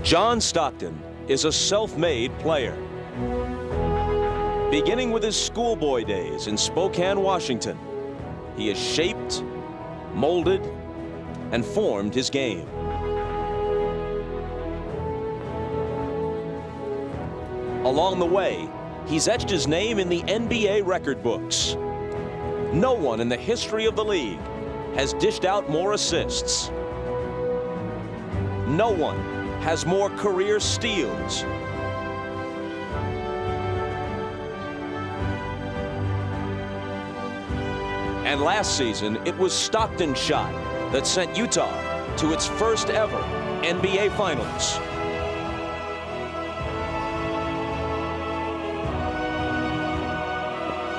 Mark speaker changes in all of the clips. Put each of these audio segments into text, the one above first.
Speaker 1: John Stockton is a self-made player. Beginning with his schoolboy days in Spokane, Washington, he has shaped, molded, and formed his game. Along the way, he's etched his name in the NBA record books. No one in the history of the league has dished out more assists. No one has more career steals. And last season, it was Stockton's shot that sent Utah to its first ever NBA Finals.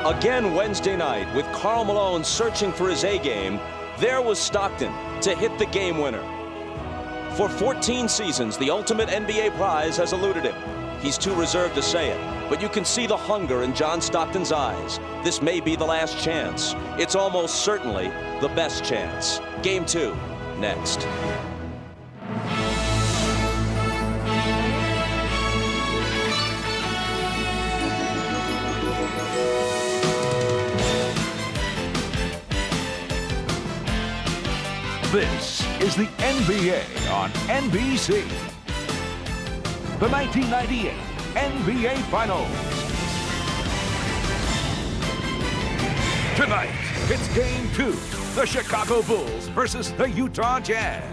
Speaker 1: Again Wednesday night, with Karl Malone searching for his A-game, there was Stockton to hit the game winner. For 14 seasons, the ultimate NBA prize has eluded him. He's too reserved to say it, but you can see the hunger in John Stockton's eyes. This may be the last chance. It's almost certainly the best chance. Game 2, next.
Speaker 2: This is the NBA on NBC. The 1998 NBA Finals. Tonight, it's Game 2. The Chicago Bulls versus the Utah Jazz.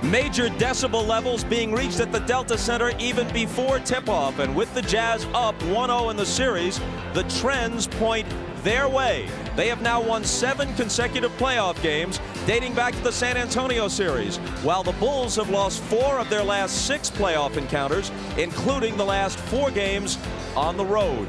Speaker 1: Major decibel levels being reached at the Delta Center even before tip-off. And with the Jazz up 1-0 in the series, the trends point their way. They have now won 7 consecutive playoff games dating back to the San Antonio series, while the Bulls have lost 4 of their last 6 playoff encounters, including the last 4 games on the road.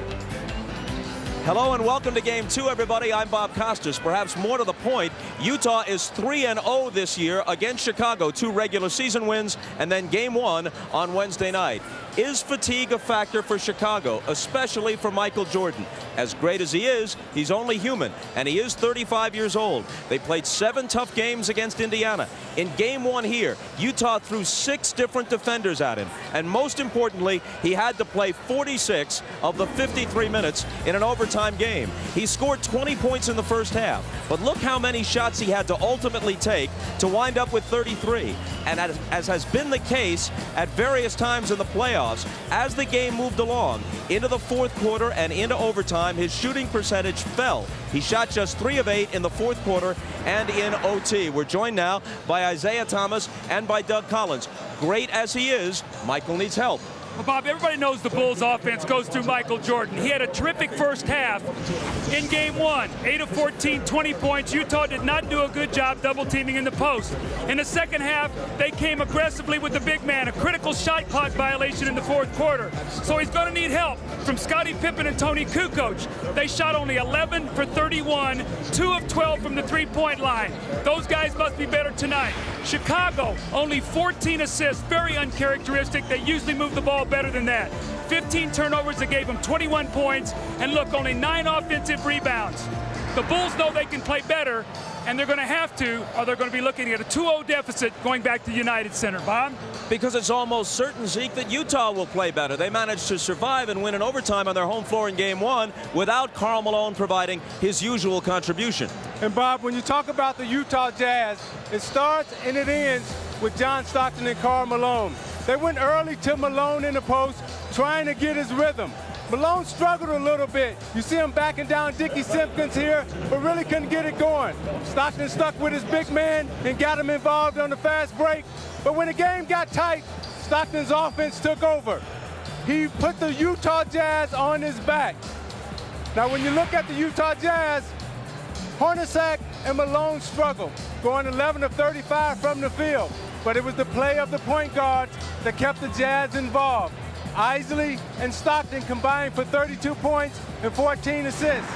Speaker 1: Hello and welcome to Game 2, everybody. I'm Bob Costas. Perhaps more to the point, Utah is 3-0 this year against Chicago. 2 regular season wins, and then Game 1 on Wednesday night. Is fatigue a factor for Chicago, especially for Michael Jordan? As great as he is, he's only human, and he is 35 years old. They played 7 tough games against Indiana. In Game 1 here, Utah threw 6 different defenders at him, and most importantly, he had to play 46 of the 53 minutes in an overtime game. He scored 20 points in the first half, but look how many shots he had to ultimately take to wind up with 33. And as has been the case at various times in the playoffs, as the game moved along into the fourth quarter and into overtime, his shooting percentage fell. He shot just 3 of 8 in the fourth quarter and in OT. We're joined now by Isaiah Thomas and by Doug Collins. Great as he is, Michael needs help.
Speaker 3: Well, Bob, everybody knows the Bulls offense goes through Michael Jordan. He had a terrific first half in Game 1. 8 of 14, 20 points. Utah did not do a good job double-teaming in the post. In the second half, they came aggressively with the big man, a critical shot clock violation in the fourth quarter. So he's going to need help from Scottie Pippen and Tony Kukoc. They shot only 11 for 31, 2 of 12 from the three-point line. Those guys must be better tonight. Chicago, only 14 assists, very uncharacteristic. They usually move the ball better than that. 15 turnovers that gave them 21 points, and look, only 9 offensive rebounds. The Bulls know they can play better, and they're going to have to, or they're going to be looking at a 2-0 deficit going back to United Center. Bob?
Speaker 1: Because it's almost certain, Zeke, that Utah will play better. They managed to survive and win in overtime on their home floor in Game 1 without Karl Malone providing his usual contribution.
Speaker 4: And Bob, when you talk about the Utah Jazz, it starts and it ends with John Stockton and Karl Malone. They went early to Malone in the post, trying to get his rhythm. Malone struggled a little bit. You see him backing down Dickie Simpkins here, but really couldn't get it going. Stockton stuck with his big man and got him involved on the fast break. But when the game got tight, Stockton's offense took over. He put the Utah Jazz on his back. Now, when you look at the Utah Jazz, Hornacek and Malone struggled, going 11 of 35 from the field. But it was the play of the point guards that kept the Jazz involved. Isley and Stockton combined for 32 points and 14 assists.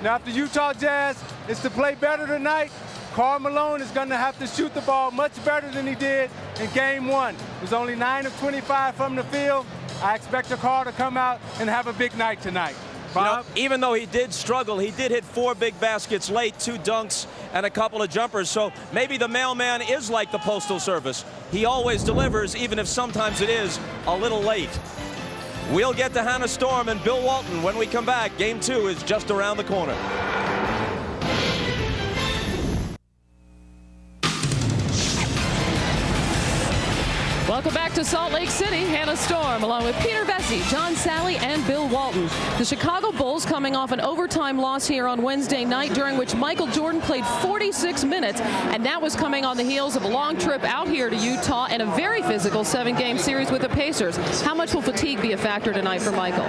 Speaker 4: Now, if the Utah Jazz is to play better tonight, Karl Malone is going to have to shoot the ball much better than he did in Game 1. He was only 9 of 25 from the field. I expect Karl to come out and have a big night tonight. Bob?
Speaker 1: Even though he did struggle, he did hit 4 big baskets late, 2 dunks and a couple of jumpers. So maybe the mailman is like the Postal Service. He always delivers, even if sometimes it is a little late. We'll get to Hannah Storm and Bill Walton when we come back. Game 2 is just around the corner.
Speaker 5: Welcome back to Salt Lake City. Hannah Storm along with Peter Vesey, John Sally, and Bill Walton. The Chicago Bulls coming off an overtime loss here on Wednesday night, during which Michael Jordan played 46 minutes, and that was coming on the heels of a long trip out here to Utah and a very physical 7-game series with the Pacers. How much will fatigue be a factor tonight for Michael?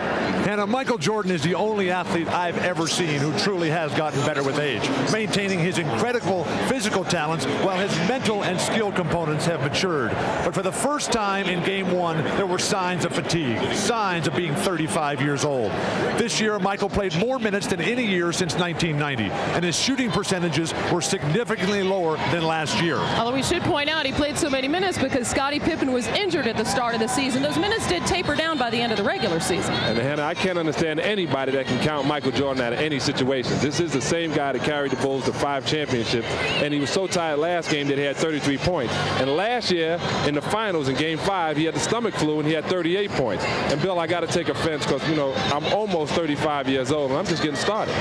Speaker 6: Hannah, Michael Jordan is the only athlete I've ever seen who truly has gotten better with age, maintaining his incredible physical talents while his mental and skill components have matured. But for the first time in Game 1, there were signs of fatigue, signs of being 35 years old. This year, Michael played more minutes than any year since 1990, and his shooting percentages were significantly lower than last year.
Speaker 5: Although we should point out he played so many minutes because Scottie Pippen was injured at the start of the season. Those minutes did taper down by the end of the regular season.
Speaker 7: And Hannah, I can't understand anybody that can count Michael Jordan out of any situation. This is the same guy that carried the Bulls to 5 championships, and he was so tired last game that he had 33 points. And last year in the finals in Game 5, he had the stomach flu and he had 38 points. And Bill, I got to take offense because, you know, I'm almost 35 years old and I'm just getting started.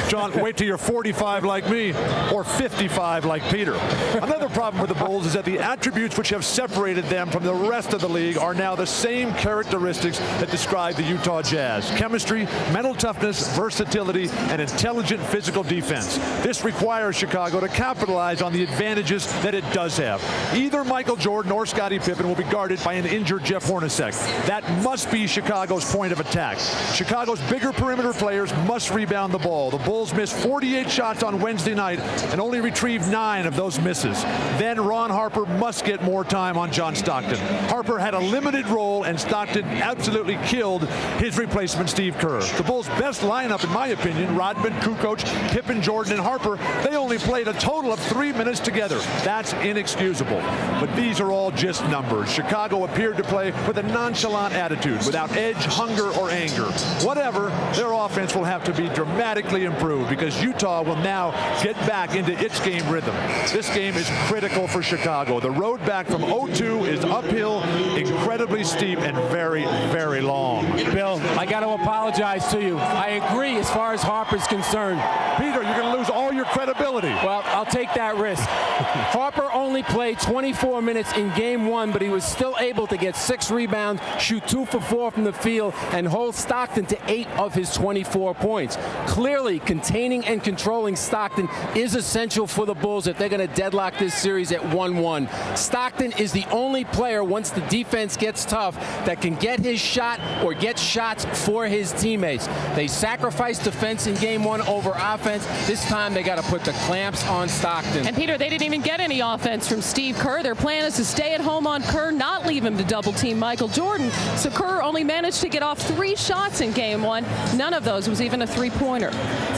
Speaker 6: John, wait till you're 45 like me or 55 like Peter. Another problem with the Bulls is that the attributes which have separated them from the rest of the league are now the same characteristics that describe the Utah Jazz: chemistry, mental toughness, versatility, and intelligent physical defense. This requires Chicago to capitalize on the advantages that it does have. Either Michael Jordan or Scottie Pippen will be guarded by an injured Jeff Hornacek. That must be Chicago's point of attack. Chicago's bigger perimeter players must rebound the ball. The Bulls missed 48 shots on Wednesday night and only retrieved 9 of those misses. Then Ron Harper must get more time on John Stockton. Harper had a limited role and Stockton absolutely killed his replacement Steve Kerr. The Bulls' best lineup, in my opinion, Rodman, Kukoc, Pippen, Jordan, and Harper, they only played a total of 3 minutes together. That's inexcusable. But these are all just numbers. Chicago appeared to play with a nonchalant attitude, without edge, hunger, or anger. Whatever, their offense will have to be dramatically improved because Utah will now get back into its game rhythm. This game is critical for Chicago. The road back from 0-2 is uphill, incredibly steep, and very, very long.
Speaker 8: Bill, I got to apologize to you. I agree as far as Harper's concerned.
Speaker 6: Peter, you're going to lose all your credibility.
Speaker 8: Well, I'll take that risk. Harper only played 24 minutes in Game 1, but he was still able to get 6 rebounds, shoot 2 for 4 from the field, and hold Stockton to 8 of his 24 points. Clearly, containing and controlling Stockton is essential for the Bulls if they're going to deadlock this series at 1-1. Stockton is the only player, once the defense gets tough, that can get his shot or get shots for his teammates. They sacrificed defense in Game 1 over offense. This time they got to put the clamps on Stockton.
Speaker 5: And Peter, they didn't even get any offense from Steve Kerr. Their plan is to stay at home on Kerr, not leave him to double team Michael Jordan. So Kerr only managed to get off 3 shots in Game 1. None of those was even a 3-pointer.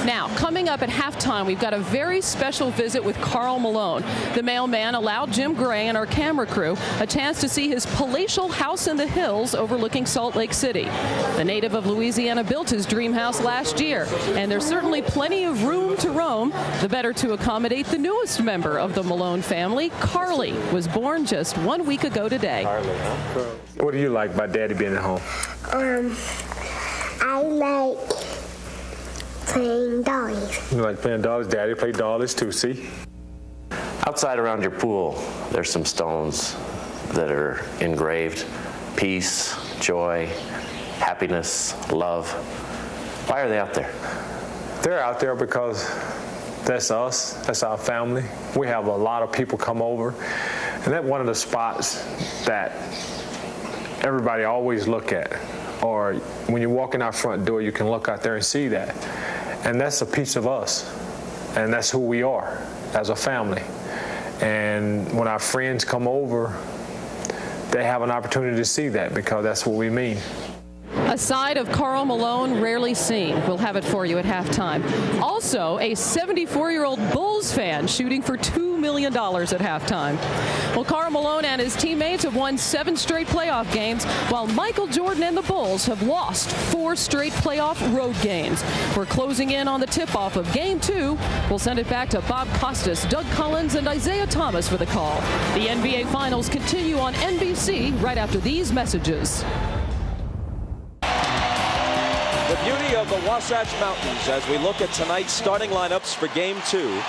Speaker 5: Now, coming up at halftime, we've got a very special visit with Karl Malone. The mailman allowed Jim Gray and our camera crew a chance to see his palatial house in the hills overlooking Salt Lake City. The native of Louisiana built his dream house last year, and there's certainly plenty of room to roam, the better to accommodate the newest member of the Malone family. Carly was born just 1 week ago today.
Speaker 7: What do you like about Daddy being at home?
Speaker 9: I like playing dollies.
Speaker 7: You like playing dollies? Daddy played dollies too, see?
Speaker 10: Outside around your pool, there's some stones that are engraved. Peace, joy, happiness, love. Why are they out there?
Speaker 7: They're out there because that's us. That's our family. We have a lot of people come over. And that's one of the spots that everybody always look at. Or when you walk in our front door, you can look out there and see that. And that's a piece of us. And that's who we are as a family. And when our friends come over, they have an opportunity to see that because that's what we mean.
Speaker 5: A A side of Karl Malone rarely seen. We'll have it for you at halftime. Also, a 74-year-old Bulls fan shooting for $2 million at halftime. Well, Karl Malone and his teammates have won 7 straight playoff games, while Michael Jordan and the Bulls have lost 4 straight playoff road games. We're closing in on the tip-off of Game 2. We'll send it back to Bob Costas, Doug Collins, and Isaiah Thomas for the call. The NBA Finals continue on NBC right after these messages.
Speaker 1: The beauty of the Wasatch Mountains as we look at tonight's starting lineups for Game 2.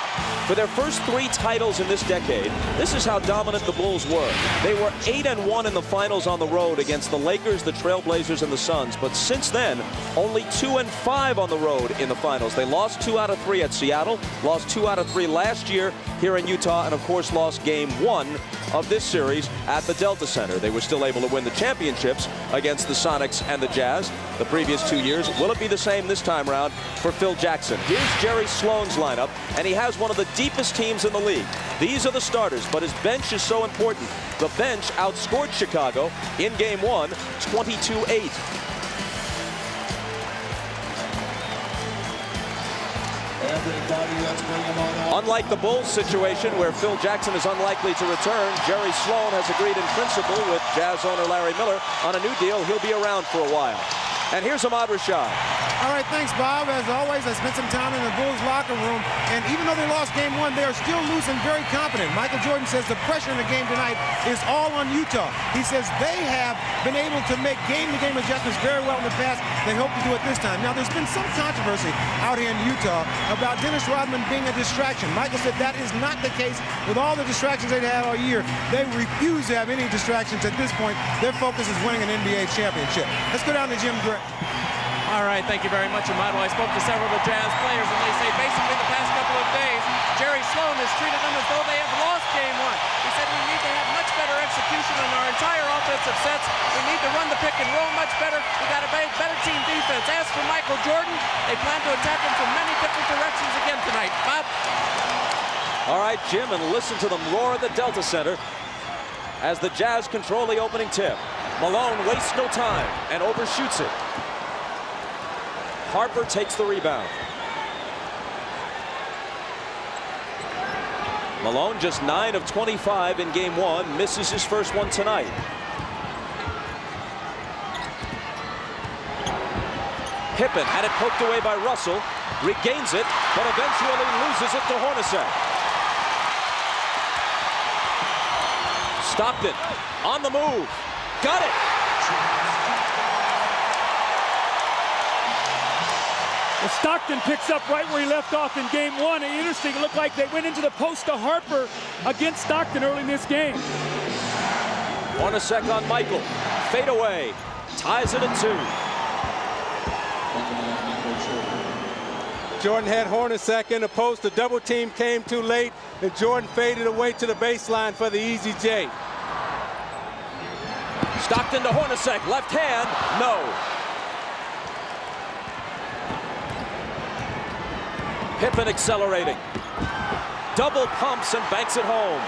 Speaker 1: For their first 3 titles in this decade, this is how dominant the Bulls were. They were 8-1 in the finals on the road against the Lakers, the Trailblazers, and the Suns. But since then, only 2-5 on the road in the finals. They lost 2 out of 3 at Seattle, lost 2 out of 3 last year here in Utah, and of course lost Game 1 of this series at the Delta Center. They were still able to win the championships against the Sonics and the Jazz the previous 2 years. Will it be the same this time around for Phil Jackson? Here's Jerry Sloan's lineup, and he has one of the deepest teams in the league. These are the starters, but his bench is so important. The bench outscored Chicago in Game 1, 22-8. Unlike the Bulls situation where Phil Jackson is unlikely to return, Jerry Sloan has agreed in principle with Jazz owner Larry Miller on a new deal. He'll be around for a while. And here's Ahmad Rashad.
Speaker 11: All right, thanks, Bob. As always, I spent some time in the Bulls locker room, and even though they lost Game 1, they are still loose and very confident. Michael Jordan says the pressure in the game tonight is all on Utah. He says they have been able to make game-to-game adjustments very well in the past. They hope to do it this time. Now, there's been some controversy out here in Utah about Dennis Rodman being a distraction. Michael said that is not the case with all the distractions they've had all year. They refuse to have any distractions at this point. Their focus is winning an NBA championship. Let's go down to Jim Gray.
Speaker 12: All right, thank you very much, Ahmad. Well, I spoke to several of the Jazz players, and they say basically the past couple of days, Jerry Sloan has treated them as though they have lost Game 1. He said we need to have much better execution on our entire offensive sets. We need to run the pick and roll much better. We got a better team defense. As for Michael Jordan, they plan to attack him from many different directions again tonight. Bob?
Speaker 1: All right, Jim, and listen to them roar at the Delta Center as the Jazz control the opening tip. Malone wastes no time and overshoots it. Harper takes the rebound. Malone just 9 of 25 in Game 1, misses his first one tonight. Pippen had it poked away by Russell, regains it, but eventually loses it to Hornacek. Stockton on the move, got it.
Speaker 3: Well, Stockton picks up right where he left off in Game 1. And interesting, it looked like they went into the post to Harper against Stockton early in this game.
Speaker 1: Hornacek on Michael. Fade away. Ties it at 2.
Speaker 4: Jordan had Hornacek in the post. The double team came too late, and Jordan faded away to the baseline for the easy J.
Speaker 1: Stockton to Hornacek. Left hand. No. Pippen accelerating. Double pumps and banks it home.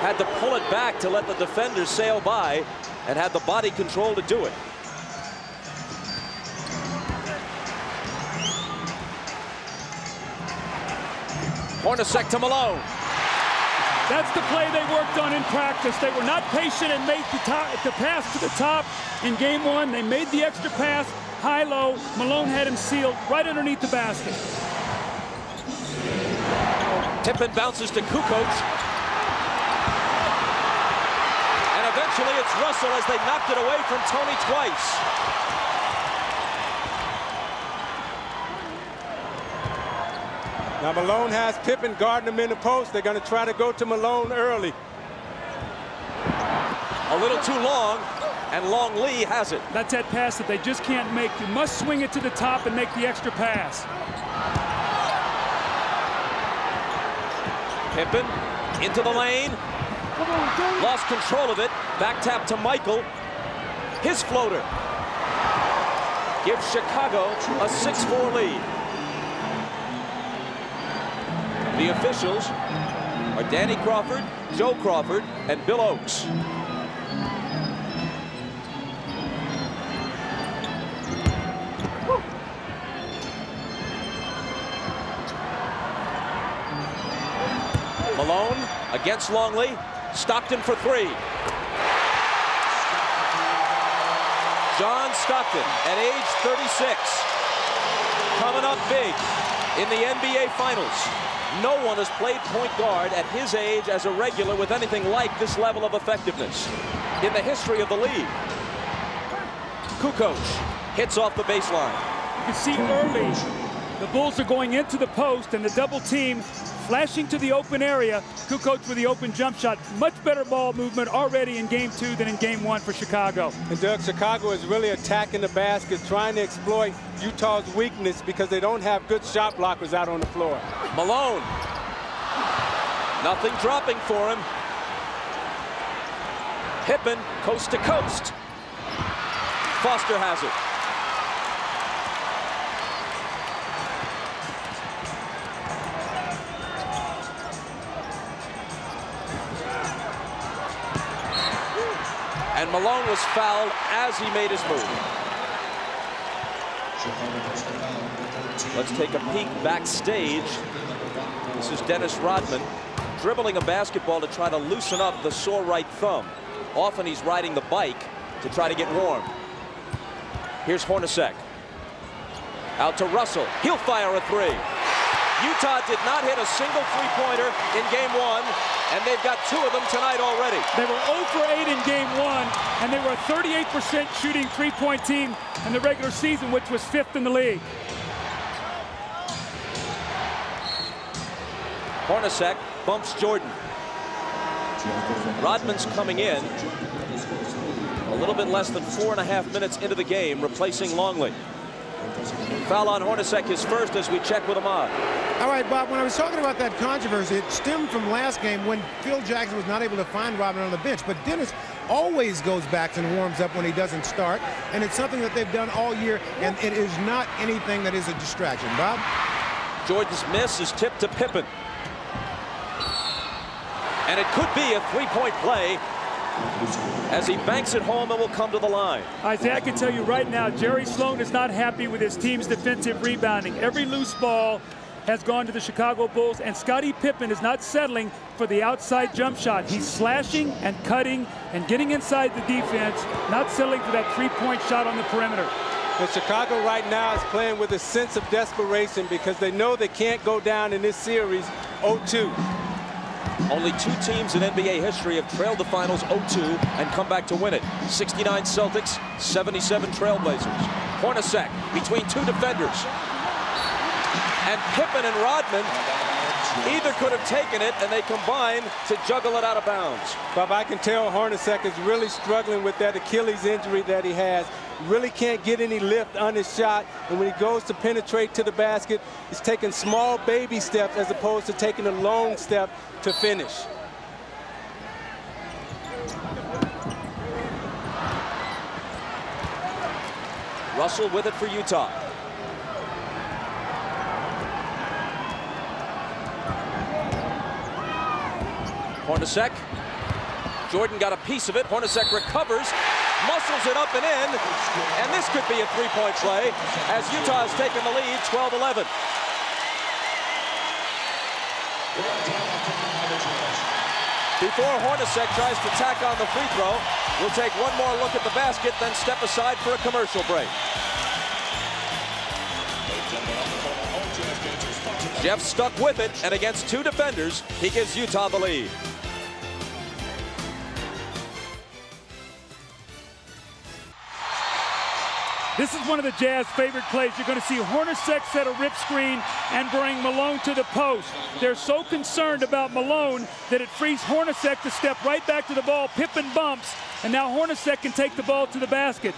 Speaker 1: Had to pull it back to let the defenders sail by and had the body control to do it. Hornacek to Malone.
Speaker 3: That's the play they worked on in practice. They were not patient and made the pass to the top in Game 1. They made the extra pass, high-low. Malone had him sealed right underneath the basket.
Speaker 1: Pippen bounces to Kukoc. And eventually it's Russell as they knocked it away from Tony twice.
Speaker 4: Now Malone has Pippen guarding him in the post. They're going to try to go to Malone early.
Speaker 1: A little too long, and Long Lee has it.
Speaker 3: That's that pass that they just can't make. You must swing it to the top and make the extra pass.
Speaker 1: Pippen into the lane. Lost control of it. Back tap to Michael. His floater gives Chicago a 6-4 lead. The officials are Danny Crawford, Joe Crawford, and Bill Oakes. Malone against Longley. Stockton for three. John Stockton at age 36. Coming up big in the NBA Finals. No one has played point guard at his age as a regular with anything like this level of effectiveness in the history of the league. Kukoc hits off the baseline.
Speaker 3: You can see early the Bulls are going into the post and the double team flashing to the open area. Kukoc with the open jump shot. Much better ball movement already in game 2 than in game 1 for Chicago.
Speaker 4: And Doug, Chicago is really attacking the basket, trying to exploit Utah's weakness because they don't have good shot blockers out on the floor.
Speaker 1: Malone. Nothing dropping for him. Pippen coast to coast. Foster has it. And Malone was fouled as he made his move. Let's take a peek backstage. This is Dennis Rodman dribbling a basketball to try to loosen up the sore right thumb. Often he's riding the bike to try to get warm. Here's Hornacek. Out to Russell. He'll fire a three. Utah did not hit a single three-pointer in game 1, and they've got 2 of them tonight already.
Speaker 3: They were 0 for 8 in game 1, and they were a 38% shooting three-point team in the regular season, which was 5th in the league.
Speaker 1: Hornacek bumps Jordan. Rodman's coming in a little bit less than 4.5 minutes into the game, replacing Longley. Foul on Hornacek, his first, as we check with Ahmad.
Speaker 11: All right, Bob, when I was talking about that controversy, it stemmed from last game when Phil Jackson was not able to find Rodman on the bench. But Dennis always goes back and warms up when he doesn't start, and it's something that they've done all year, and it is not anything that is a distraction. Bob?
Speaker 1: Jordan's miss is tipped to Pippen. And it could be a three-point play as he banks it home and will come to the line.
Speaker 3: Isaiah, I can tell you right now, Jerry Sloan is not happy with his team's defensive rebounding. Every loose ball has gone to the Chicago Bulls, and Scottie Pippen is not settling for the outside jump shot. He's slashing and cutting and getting inside the defense, not settling for that three-point shot on the perimeter.
Speaker 4: And Chicago right now is playing with a sense of desperation because they know they can't go down in this series 0-2.
Speaker 1: Only 2 teams in NBA history have trailed the finals 0-2 and come back to win it. 69 Celtics, 77 Trailblazers. Hornacek between 2 defenders. And Pippen and Rodman either could have taken it, and they combined to juggle it out of bounds.
Speaker 4: Bob, I can tell Hornacek is really struggling with that Achilles injury that he has. Really can't get any lift on his shot, and when he goes to penetrate to the basket, he's taking small baby steps as opposed to taking a long step to finish.
Speaker 1: Russell with it for Utah. Hornacek. Jordan got a piece of it. Hornacek recovers, muscles it up and in, and this could be a three-point play as Utah has taken the lead 12-11. Before Hornacek tries to tack on the free throw, we'll take one more look at the basket, then step aside for a commercial break. Jeff stuck with it, and against 2 defenders, he gives Utah the lead.
Speaker 3: This is one of the Jazz favorite plays. You're going to see Hornacek set a rip screen and bring Malone to the post. They're so concerned about Malone that it frees Hornacek to step right back to the ball. Pippen bumps, and now Hornacek can take the ball to the basket.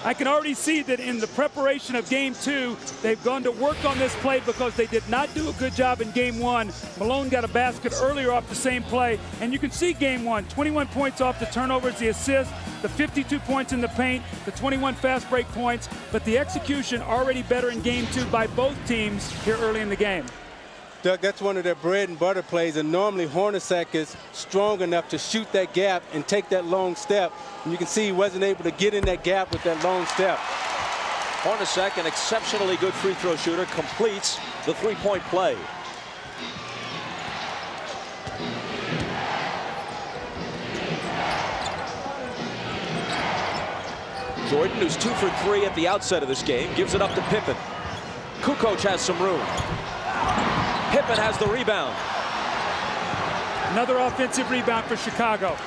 Speaker 3: I can already see that in the preparation of game 2, they've gone to work on this play because they did not do a good job in game 1. Malone got a basket earlier off the same play, and you can see game 1, 21 points off the turnovers, the assists, the 52 points in the paint, the 21 fast break points, but the execution already better in game 2 by both teams here early in the game.
Speaker 4: Doug, that's one of their bread and butter plays, and normally Hornacek is strong enough to shoot that gap and take that long step. And you can see he wasn't able to get in that gap with that long step.
Speaker 1: Hornacek, an exceptionally good free throw shooter, completes the three-point play. Jordan, who's 2 for 3 at the outset of this game, gives it up to Pippen. Kukoc has some room. Pippen has the rebound.
Speaker 3: Another offensive rebound for Chicago.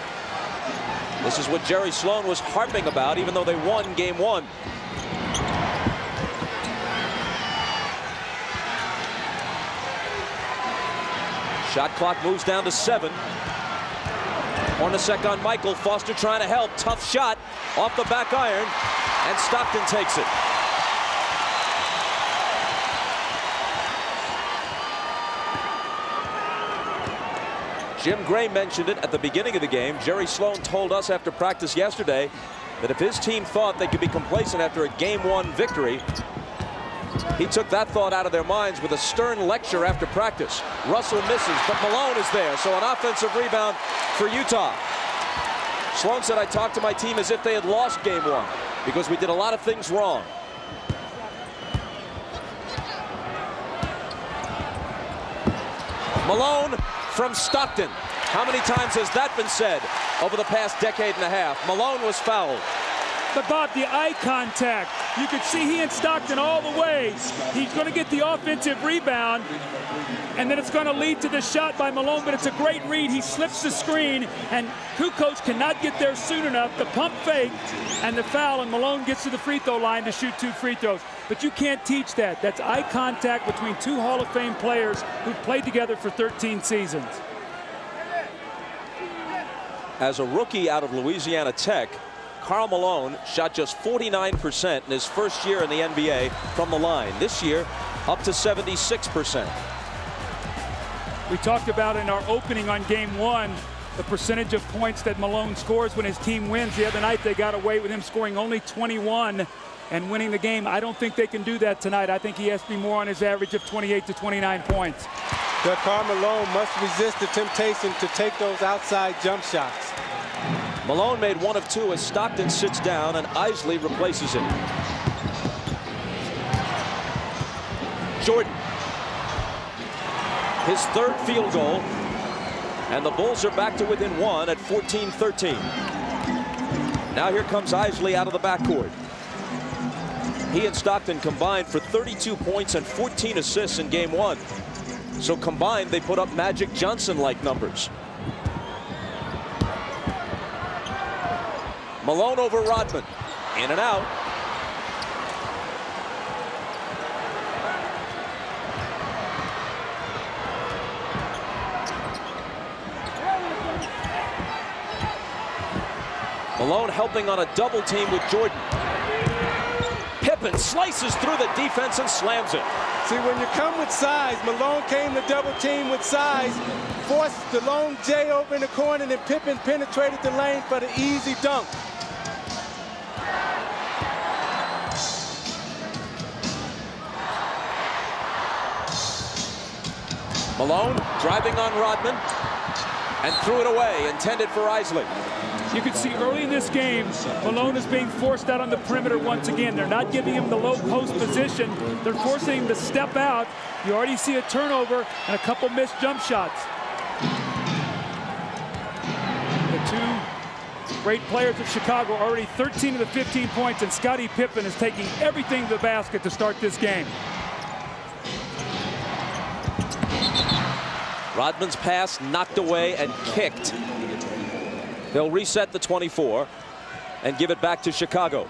Speaker 1: This is what Jerry Sloan was harping about, even though they won game 1. Shot clock moves down to 7. Hornacek on Michael. Foster trying to help. Tough shot off the back iron, and Stockton takes it. Jim Gray mentioned it at the beginning of the game. Jerry Sloan told us after practice yesterday that if his team thought they could be complacent after a game 1 victory, he took that thought out of their minds with a stern lecture after practice. Russell misses, but Malone is there, so an offensive rebound for Utah. Sloan said, I talked to my team as if they had lost game 1 because we did a lot of things wrong. Malone from Stockton. How many times has that been said over the past decade and a half? Malone was fouled.
Speaker 3: But Bob, the eye contact, you could see he and Stockton all the way. He's going to get the offensive rebound, and then it's going to lead to the shot by Malone, but it's a great read. He slips the screen, and Kukoc cannot get there soon enough. The pump fake and the foul, and Malone gets to the free throw line to shoot 2 free throws. But you can't teach that. That's eye contact between 2 Hall of Fame players who've played together for 13 seasons.
Speaker 1: As a rookie out of Louisiana Tech, Karl Malone shot just 49% in his first year in the NBA from the line. This year, up to 76%.
Speaker 3: We talked about in our opening on game 1 the percentage of points that Malone scores when his team wins. The other night they got away with him scoring only 21 and winning the game. I don't think they can do that tonight. I think he has to be more on his average of 28 to 29 points.
Speaker 4: Karl Malone must resist the temptation to take those outside jump shots.
Speaker 1: Malone made 1 of 2 as Stockton sits down and Isley replaces him. Jordan. His 3rd field goal, and the Bulls are back to within 1 at 14-13. Now here comes Isley out of the backcourt. He and Stockton combined for 32 points and 14 assists in game 1. So combined, they put up Magic Johnson-like numbers. Malone over Rodman. In and out. Malone helping on a double team with Jordan. Pippen slices through the defense and slams it.
Speaker 4: See, when you come with size, Malone came to double team with size, forced the lone J over in the corner, and then Pippen penetrated the lane for the easy dunk.
Speaker 1: Malone driving on Rodman and threw it away, intended for Isley.
Speaker 3: You can see early in this game, Malone is being forced out on the perimeter once again. They're not giving him the low post position. They're forcing him to step out. You already see a turnover and a couple missed jump shots. The 2 great players of Chicago already 13 of the 15 points, and Scottie Pippen is taking everything to the basket to start this game.
Speaker 1: Rodman's pass knocked away and kicked. They'll reset the 24 and give it back to Chicago.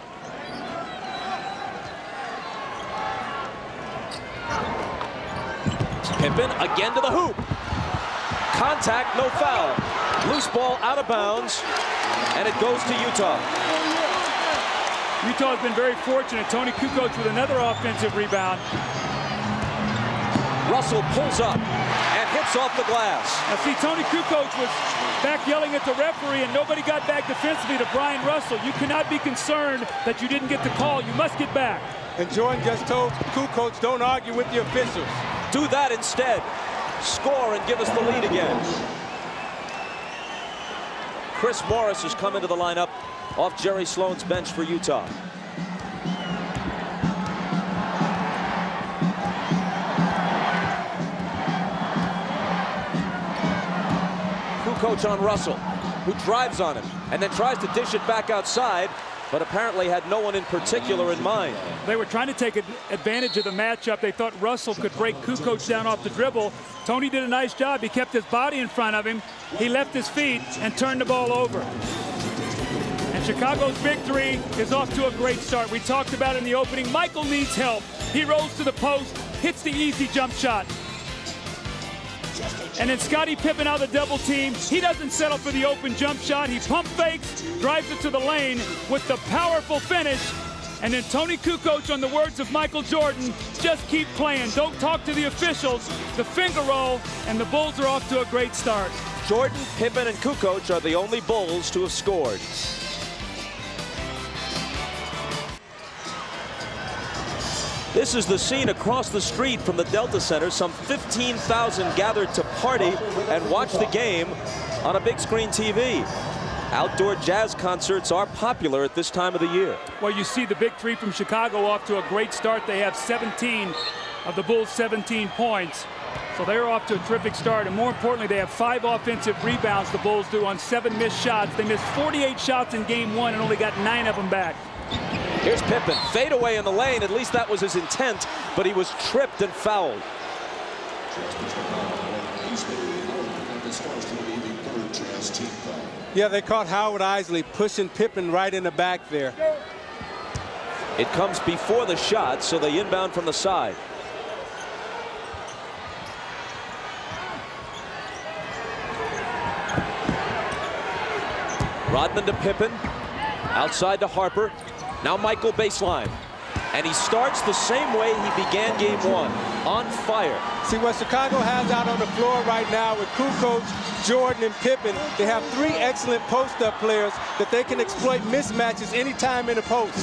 Speaker 1: Pippen again to the hoop. Contact, no foul. Loose ball out of bounds, and it goes to Utah.
Speaker 3: Utah has been very fortunate. Tony Kukoc with another offensive rebound.
Speaker 1: Russell pulls up and hits off the glass.
Speaker 3: Now see, Tony Kukoc was back yelling at the referee, and nobody got back defensively to Brian Russell. You cannot be concerned that you didn't get the call. You must get back.
Speaker 4: And Jordan just told Kukoc, don't argue with the officials.
Speaker 1: Do that instead. Score and give us the lead again. Chris Morris has come into the lineup off Jerry Sloan's bench for Utah. Kukoc on Russell, who drives on him and then tries to dish it back outside, but apparently had no one in particular in mind.
Speaker 3: They were trying to take advantage of the matchup. They thought Russell could break Kukoc down off the dribble. Tony did a nice job. He kept his body in front of him. He left his feet and turned the ball over. And Chicago's victory is off to a great start. We talked about it in the opening. Michael needs help. He rolls to the post, hits the easy jump shot. And then Scottie Pippen out of the double team. He doesn't settle for the open jump shot. He pump fakes, drives it to the lane with the powerful finish. And then Tony Kukoc, on the words of Michael Jordan, just keep playing. Don't talk to the officials. The finger roll, and the Bulls are off to a great start.
Speaker 1: Jordan, Pippen, and Kukoc are the only Bulls to have scored. This is the scene across the street from the Delta Center. Some 15,000 gathered to party and watch the game on a big screen TV. Outdoor jazz concerts are popular at this time of the year.
Speaker 3: Well, you see the big three from Chicago off to a great start. They have 17 of the Bulls' 17 points. So they're off to a terrific start. And more importantly, they have 5 offensive rebounds, the Bulls do, on 7 missed shots. They missed 48 shots in game 1 and only got 9 of them back.
Speaker 1: Here's Pippen, fade away in the lane. At least that was his intent, but he was tripped and fouled.
Speaker 4: Yeah, they caught Howard Isley pushing Pippen right in the back there.
Speaker 1: It comes before the shot, so they inbound from the side. Rodman to Pippen, outside to Harper. Now Michael baseline. And he starts the same way he began game 1, on fire.
Speaker 4: See what Chicago has out on the floor right now with Kukoc, Jordan, and Pippen. They have 3 excellent post-up players that they can exploit mismatches anytime in the post.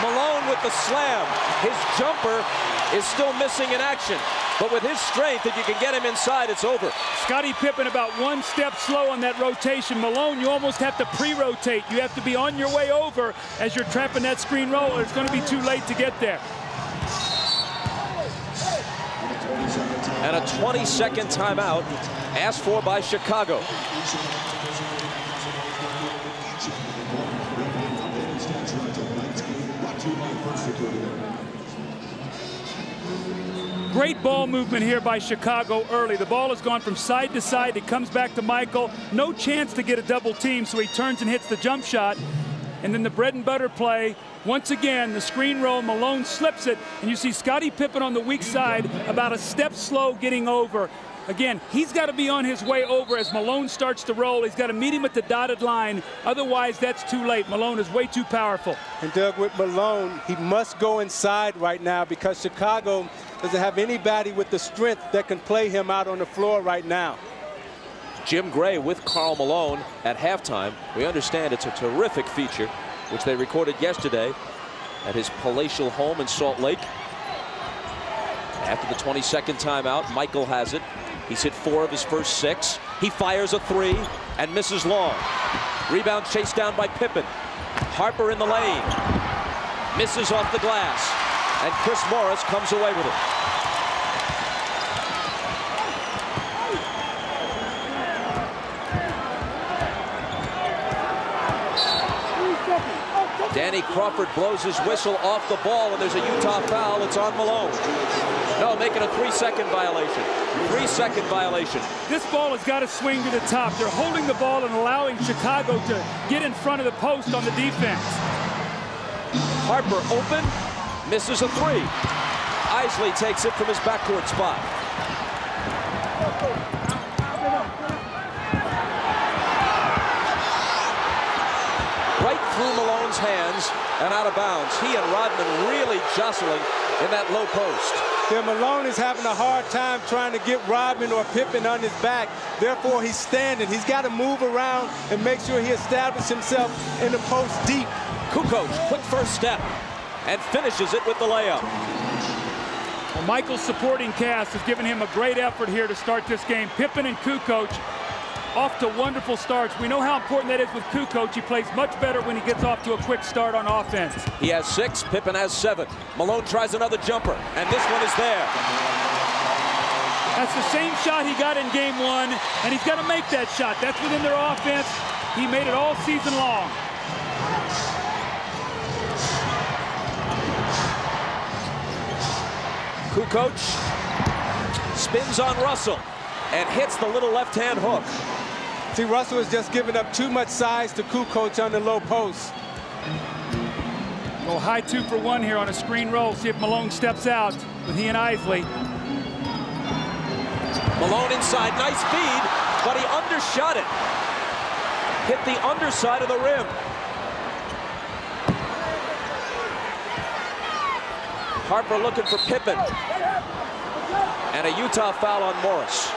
Speaker 1: Malone with the slam. His jumper is still missing in action. But with his strength, if you can get him inside, it's over.
Speaker 3: Scottie Pippen about 1 step slow on that rotation. Malone, you almost have to pre-rotate. You have to be on your way over as you're trapping that screen roll, or it's going to be too late to get there.
Speaker 1: And a 20-second timeout asked for by Chicago.
Speaker 3: Great ball movement here by Chicago early. The ball has gone from side to side. It comes back to Michael. No chance to get a double team, so he turns and hits the jump shot. And then the bread and butter play. Once again, the screen roll, Malone slips it, and you see Scottie Pippen on the weak side about a step slow getting over. Again, he's got to be on his way over as Malone starts to roll. He's got to meet him at the dotted line. Otherwise, that's too late. Malone is way too powerful.
Speaker 4: And Doug, with Malone, he must go inside right now because Chicago doesn't have anybody with the strength that can play him out on the floor right now.
Speaker 1: Jim Gray with Karl Malone at halftime. We understand it's a terrific feature, which they recorded yesterday at his palatial home in Salt Lake. After the 22nd timeout, Michael has it. He's hit 4 of his first 6. He fires a 3 and misses long. Rebound chased down by Pippen. Harper in the lane. Misses off the glass. And Chris Morris comes away with it. Danny Crawford blows his whistle off the ball, and there's a Utah foul. It's on Malone. No, making a 3-second violation. 3-second violation.
Speaker 3: This ball has got to swing to the top. They're holding the ball and allowing Chicago to get in front of the post on the defense.
Speaker 1: Harper open, misses a 3. Isley takes it from his backcourt spot. Right through Malone's hands and out of bounds. He and Rodman really jostling in that low post.
Speaker 4: Yeah, Malone is having a hard time trying to get Rodman or Pippen on his back. Therefore, he's standing. He's got to move around and make sure he establishes himself in the post deep.
Speaker 1: Kukoc, quick first step, and finishes it with the layup.
Speaker 3: Well, Michael's supporting cast has given him a great effort here to start this game. Pippen and Kukoc off to wonderful starts. We know how important that is with Kukoc. He plays much better when he gets off to a quick start on offense.
Speaker 1: He has 6, Pippen has 7. Malone tries another jumper, and this one is there.
Speaker 3: That's the same shot he got in game 1, and he's got to make that shot. That's within their offense. He made it all season long.
Speaker 1: Kukoc spins on Russell and hits the little left-hand hook.
Speaker 4: See, Russell is just giving up too much size to Kukoc on the low post.
Speaker 3: Well, high 2 for 1 here on a screen roll. See if Malone steps out with he and Isley.
Speaker 1: Malone inside, nice feed, but he undershot it. Hit the underside of the rim. Harper looking for Pippen. And a Utah foul on Morris.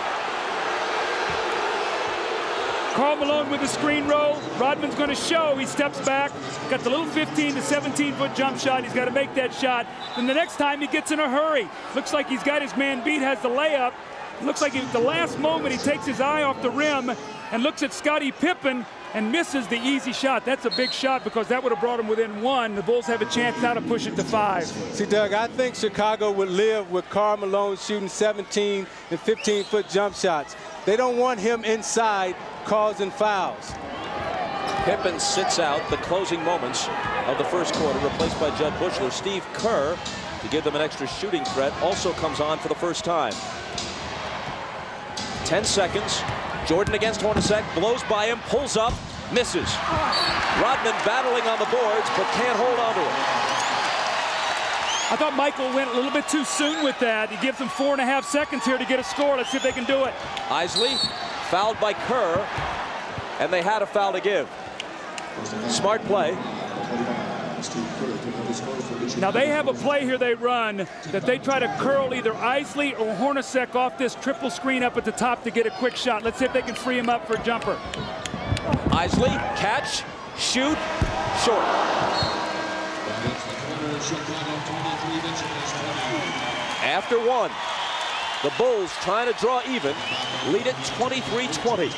Speaker 3: Karl Malone with the screen roll. Rodman's going to show. He steps back. Got the little 15 to 17-foot jump shot. He's got to make that shot. And the next time he gets in a hurry. Looks like he's got his man beat, has the layup. Looks like at the last moment he takes his eye off the rim and looks at Scottie Pippen and misses the easy shot. That's a big shot because that would have brought him within 1. The Bulls have a chance now to push it to 5.
Speaker 4: See, Doug, I think Chicago would live with Karl Malone shooting 17 and 15-foot jump shots. They don't want him inside causing fouls.
Speaker 1: Pippen sits out the closing moments of the first quarter, replaced by Jud Buechler. Steve Kerr, to give them an extra shooting threat, also comes on for the first time. 10 seconds. Jordan against Hornacek, blows by him, pulls up, misses. Rodman battling on the boards, but can't hold on to it.
Speaker 3: I thought Michael went a little bit too soon with that. He gives them 4.5 seconds here to get a score. Let's see if they can do it.
Speaker 1: Isley fouled by Kerr, and they had a foul to give. Smart play.
Speaker 3: Now they have a play here they run that they try to curl either Isley or Hornacek off this triple screen up at the top to get a quick shot. Let's see if they can free him up for a jumper.
Speaker 1: Isley, catch, shoot, short. After 1, the Bulls trying to draw even, lead it 23-20.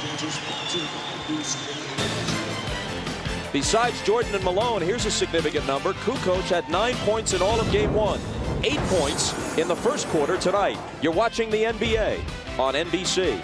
Speaker 1: Besides Jordan and Malone, here's a significant number. Kukoc had 9 points in all of Game 1. 8 points in the first quarter tonight. You're watching the NBA on NBC.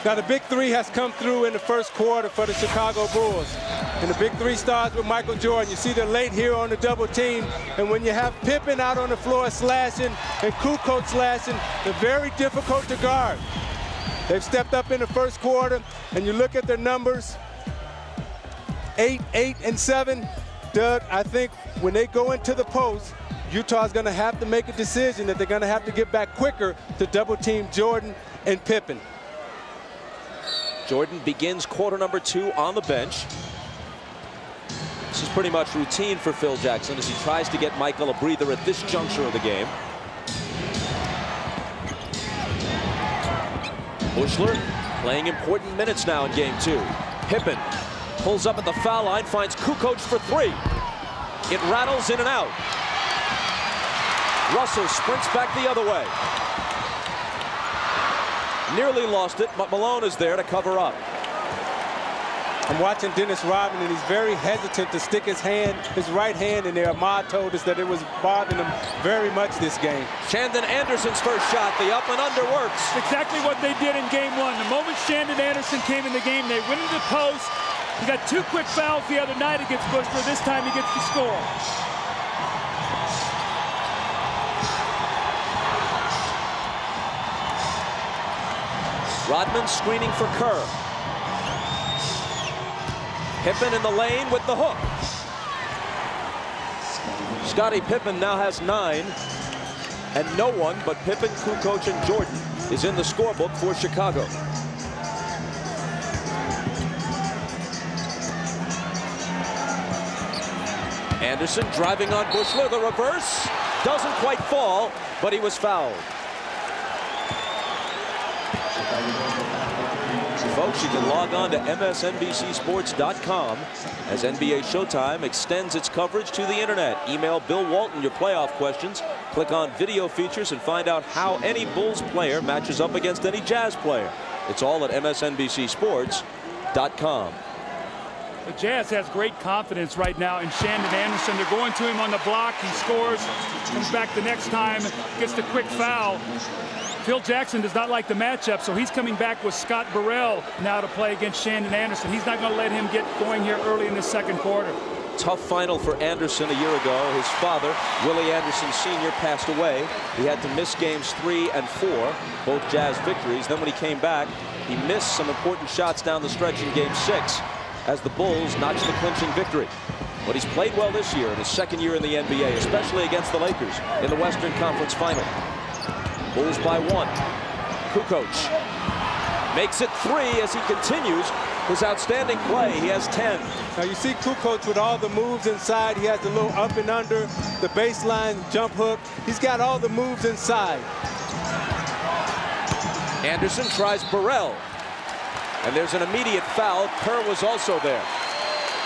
Speaker 4: Now, the big 3 has come through in the first quarter for the Chicago Bulls. And the big 3 starts with Michael Jordan. You see they're late here on the double team. And when you have Pippen out on the floor slashing and Kukoc slashing, they're very difficult to guard. They've stepped up in the first quarter, and you look at their numbers, 8, 8, and 7. Doug, I think when they go into the post, Utah's going to have to make a decision that they're going to have to get back quicker to double team Jordan and Pippen.
Speaker 1: Jordan begins quarter number 2 on the bench. This is pretty much routine for Phil Jackson as he tries to get Michael a breather at this juncture of the game. Buechler playing important minutes now in Game 2. Pippen pulls up at the foul line, finds Kukoc for 3. It rattles in and out. Russell sprints back the other way. Nearly lost it, but Malone is there to cover up.
Speaker 4: I'm watching Dennis Rodman, and he's very hesitant to stick his right hand in there. Ahmad told us that it was bothering him very much this game.
Speaker 1: Shandon Anderson's first shot, the up and under works.
Speaker 3: Exactly what they did in Game 1. The moment Shandon Anderson came in the game, they went into the post. He got 2 quick fouls the other night against Buechler. This time he gets the score.
Speaker 1: Rodman screening for Kerr. Pippen in the lane with the hook. Scottie Pippen now has 9, and no one but Pippen, Kukoc, and Jordan is in the scorebook for Chicago. Anderson driving on Buechler, the reverse. Doesn't quite fall, but he was fouled. Folks, you can log on to MSNBCSports.com as NBA Showtime extends its coverage to the internet. Email Bill Walton your playoff questions. Click on video features and find out how any Bulls player matches up against any Jazz player. It's all at MSNBCSports.com.
Speaker 3: The Jazz has great confidence right now in Shandon Anderson. They're going to him on the block. He scores, comes back the next time, gets the quick foul. Phil Jackson does not like the matchup, so he's coming back with Scott Burrell now to play against Shandon Anderson. He's not going to let him get going here early in the second quarter.
Speaker 1: Tough final for Anderson a year ago. His father, Willie Anderson Sr., passed away. He had to miss games 3 and 4, both Jazz victories. Then when he came back, he missed some important shots down the stretch in game 6 as the Bulls notched the clinching victory. But he's played well this year in his second year in the NBA, especially against the Lakers in the Western Conference Final. Bulls by 1. Kukoc makes it 3 as he continues his outstanding play. He has 10.
Speaker 4: Now you see Kukoc with all the moves inside. He has the little up and under, the baseline jump hook. He's got all the moves inside.
Speaker 1: Anderson tries Burrell. And there's an immediate foul. Kerr was also there.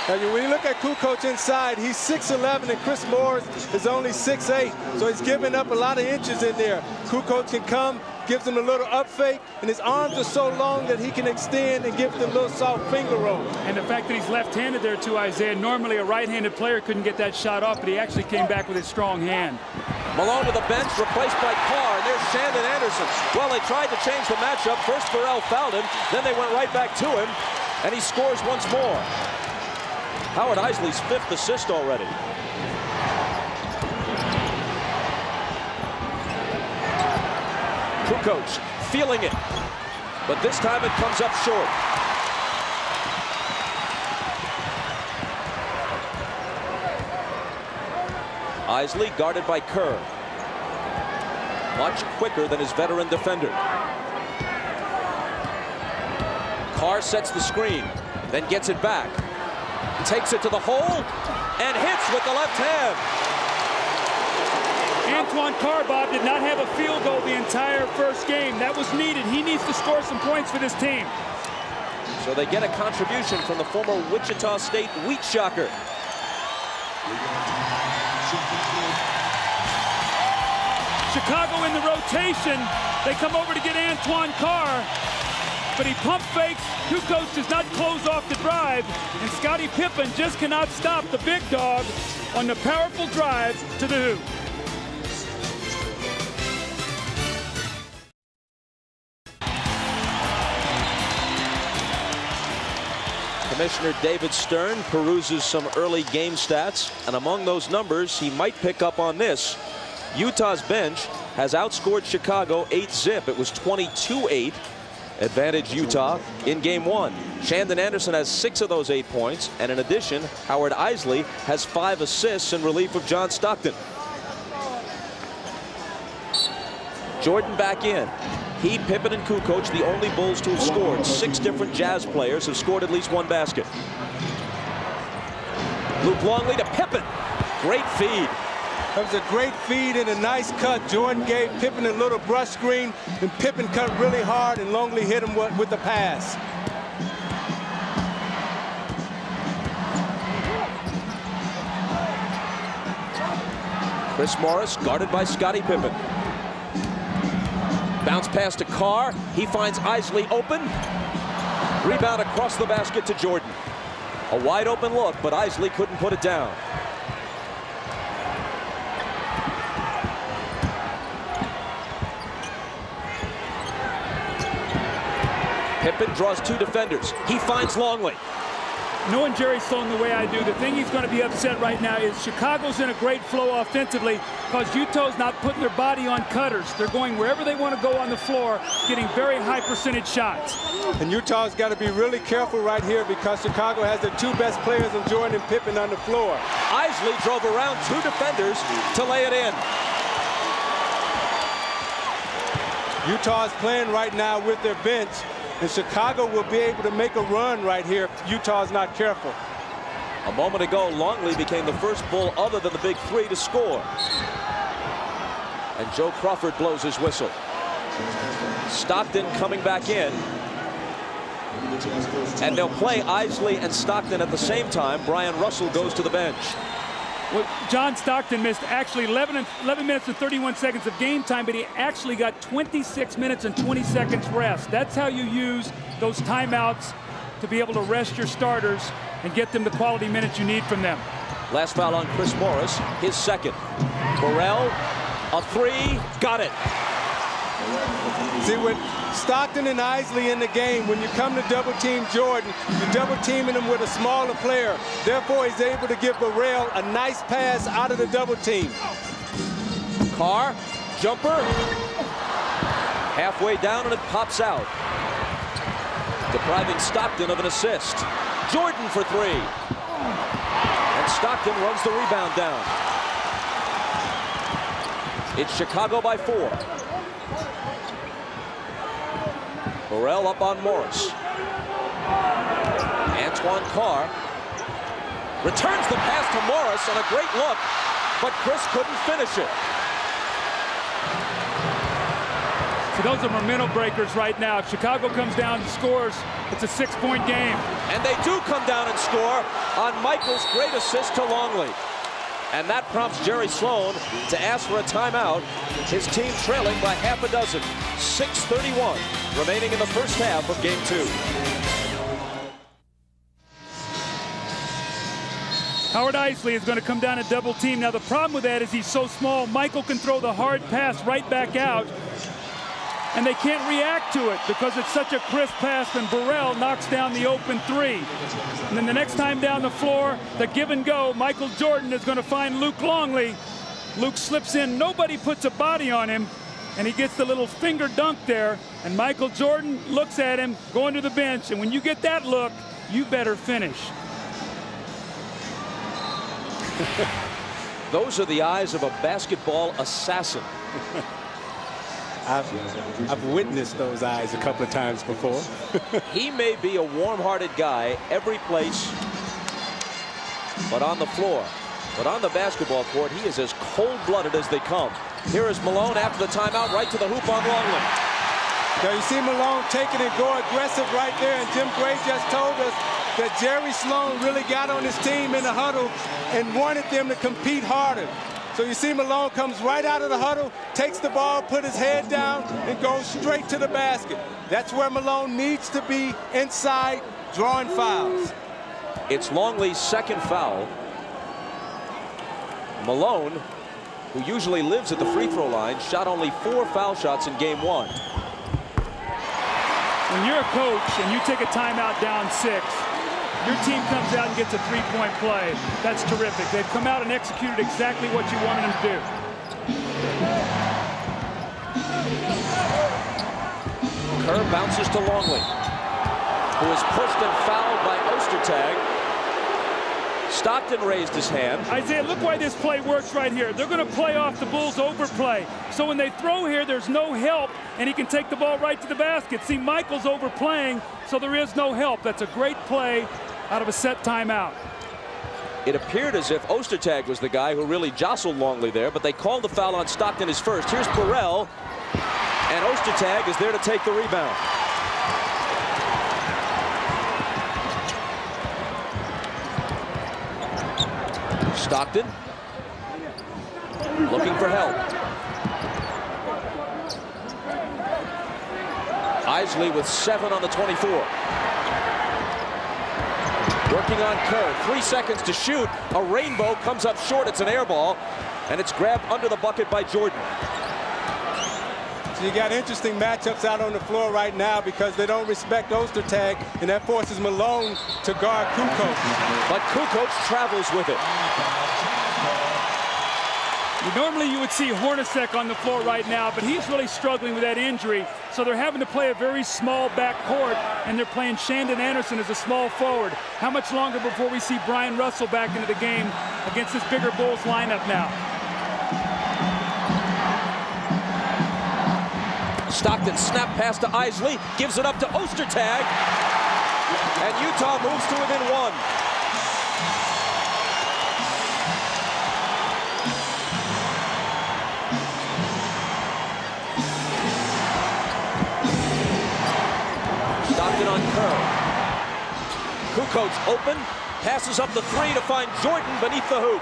Speaker 4: Now, when you look at Kukoc inside, he's 6'11", and Chris Morris is only 6'8", so he's giving up a lot of inches in there. Kukoc can come, gives him a little up fake, and his arms are so long that he can extend and give them a little soft finger roll.
Speaker 3: And the fact that he's left-handed there too, Isaiah. Normally a right-handed player couldn't get that shot off, but he actually came back with his strong hand.
Speaker 1: Malone to the bench, replaced by Carr, and there's Shandon Anderson. Well, they tried to change the matchup. First Burrell fouled him, then they went right back to him, and he scores once more. Howard Eisley's 5th assist already. Kukoc feeling it, but this time it comes up short. Eisley guarded by Kerr. Much quicker than his veteran defender. Carr sets the screen, then gets it back. Takes it to the hole and hits with the left hand.
Speaker 3: Antoine Carr, Bob, did not have a field goal the entire first game. That was needed. He needs to score some points for this team.
Speaker 1: So they get a contribution from the former Wichita State Wheat Shocker.
Speaker 3: Chicago in the rotation. They come over to get Antoine Carr, but he pump fakes. Kukoc does not close off the drive, and Scottie Pippen just cannot stop the big dog on the powerful drive to the hoop.
Speaker 1: Commissioner David Stern peruses some early game stats, and among those numbers, he might pick up on this. Utah's bench has outscored Chicago 8-zip. It was 22-8. Advantage Utah in game 1. Shandon Anderson has 6 of those 8 points, and in addition, Howard Eisley has 5 assists in relief of John Stockton. Jordan back in. He, Pippen, and Kukoc, the only Bulls to have scored. 6 different Jazz players have scored at least 1 basket. Luke Longley to Pippen. Great feed.
Speaker 4: That was a great feed and a nice cut. Jordan gave Pippen a little brush screen, and Pippen cut really hard, and Longley hit him with the pass.
Speaker 1: Chris Morris guarded by Scottie Pippen. Bounce pass to Carr. He finds Eisley open. Rebound across the basket to Jordan. A wide open look, but Eisley couldn't put it down. Pippen draws 2 defenders. He finds Longley.
Speaker 3: Knowing Jerry Sloan the way I do, the thing he's going to be upset right now is Chicago's in a great flow offensively because Utah's not putting their body on cutters. They're going wherever they want to go on the floor, getting very high percentage shots.
Speaker 4: And Utah's got to be really careful right here because Chicago has the 2 best players in Jordan and Pippen on the floor.
Speaker 1: Eisley drove around 2 defenders to lay it in.
Speaker 4: Utah's playing right now with their bench, and Chicago will be able to make a run right here if Utah's not careful.
Speaker 1: A moment ago, Longley became the first Bull other than the big 3 to score. And Joe Crawford blows his whistle. Stockton coming back in. And they'll play Eisley and Stockton at the same time. Brian Russell goes to the bench.
Speaker 3: Well, John Stockton missed actually 11 minutes and 31 seconds of game time, but he actually got 26 minutes and 20 seconds rest. That's how you use those timeouts to be able to rest your starters and get them the quality minutes you need from them.
Speaker 1: Last foul on Chris Morris, his second. Burrell, a three, got it.
Speaker 4: See, with Stockton and Isley in the game, when you come to double team Jordan, you're double teaming him with a smaller player. Therefore, he's able to give Burrell a nice pass out of the double team.
Speaker 1: Carr, jumper. Halfway down and it pops out. Depriving Stockton of an assist. Jordan for three. And Stockton runs the rebound down. It's Chicago by 4. Burrell up on Morris. Antoine Carr returns the pass to Morris on a great look, but Chris couldn't finish it.
Speaker 3: So those are momentum breakers right now. If Chicago comes down and scores, it's a 6-point game.
Speaker 1: And they do come down and score on Michael's great assist to Longley. And that prompts Jerry Sloan to ask for a timeout. His team trailing by half a dozen. 6:31 remaining in the first half of game 2.
Speaker 3: Howard Isley is going to come down and double team. Now the problem with that is he's so small. Michael can throw the hard pass right back out, and they can't react to it because it's such a crisp pass, and Burrell knocks down the open three. And then the next time down the floor, the give and go, Michael Jordan is going to find Luke Longley. Luke slips in, nobody puts a body on him, and he gets the little finger dunk there, and Michael Jordan looks at him going to the bench, and when you get that look, you better finish.
Speaker 1: Those are the eyes of a basketball assassin.
Speaker 4: I've witnessed those eyes a couple of times before.
Speaker 1: He may be a warm-hearted guy every place but on the floor. But on the basketball court, he is as cold-blooded as they come. Here is Malone after the timeout, right to the hoop on Longley.
Speaker 4: Now you see Malone take it and go aggressive right there, and Jim Gray just told us that Jerry Sloan really got on his team in the huddle and wanted them to compete harder. So you see Malone comes right out of the huddle, takes the ball, put his head down, and goes straight to the basket. That's where Malone needs to be, inside, drawing fouls.
Speaker 1: It's Longley's second foul. Malone, who usually lives at the free throw line, shot only 4 foul shots in game 1.
Speaker 3: When you're a coach and you take a timeout down 6, your team comes out and gets a 3-point play. That's terrific. They've come out and executed exactly what you wanted them to do.
Speaker 1: Kerr bounces to Longley, who is pushed and fouled by Ostertag. Stockton raised his hand.
Speaker 3: Isaiah, look why this play works right here. They're going to play off the Bulls' overplay. So when they throw here, there's no help, and he can take the ball right to the basket. See, Michael's overplaying, so there is no help. That's a great play out of a set timeout.
Speaker 1: It appeared as if Ostertag was the guy who really jostled Longley there, but they called the foul on Stockton his first. Here's Burrell, and Ostertag is there to take the rebound. Stockton looking for help. Isley with 7 on the 24. Working on Kerr. 3 seconds to shoot. A rainbow comes up short. It's an air ball, and it's grabbed under the bucket by Jordan.
Speaker 4: So you got interesting matchups out on the floor right now because they don't respect Ostertag, and that forces Malone to guard Kukoc.
Speaker 1: But Kukoc travels with it.
Speaker 3: Normally you would see Hornacek on the floor right now, but he's really struggling with that injury. So they're having to play a very small backcourt, and they're playing Shandon Anderson as a small forward. How much longer before we see Brian Russell back into the game against this bigger Bulls lineup now?
Speaker 1: Stockton snap pass to Isley, gives it up to Ostertag, and Utah moves to within 1. Stockton on Kerr. Kukoc open, passes up the 3 to find Jordan beneath the hoop.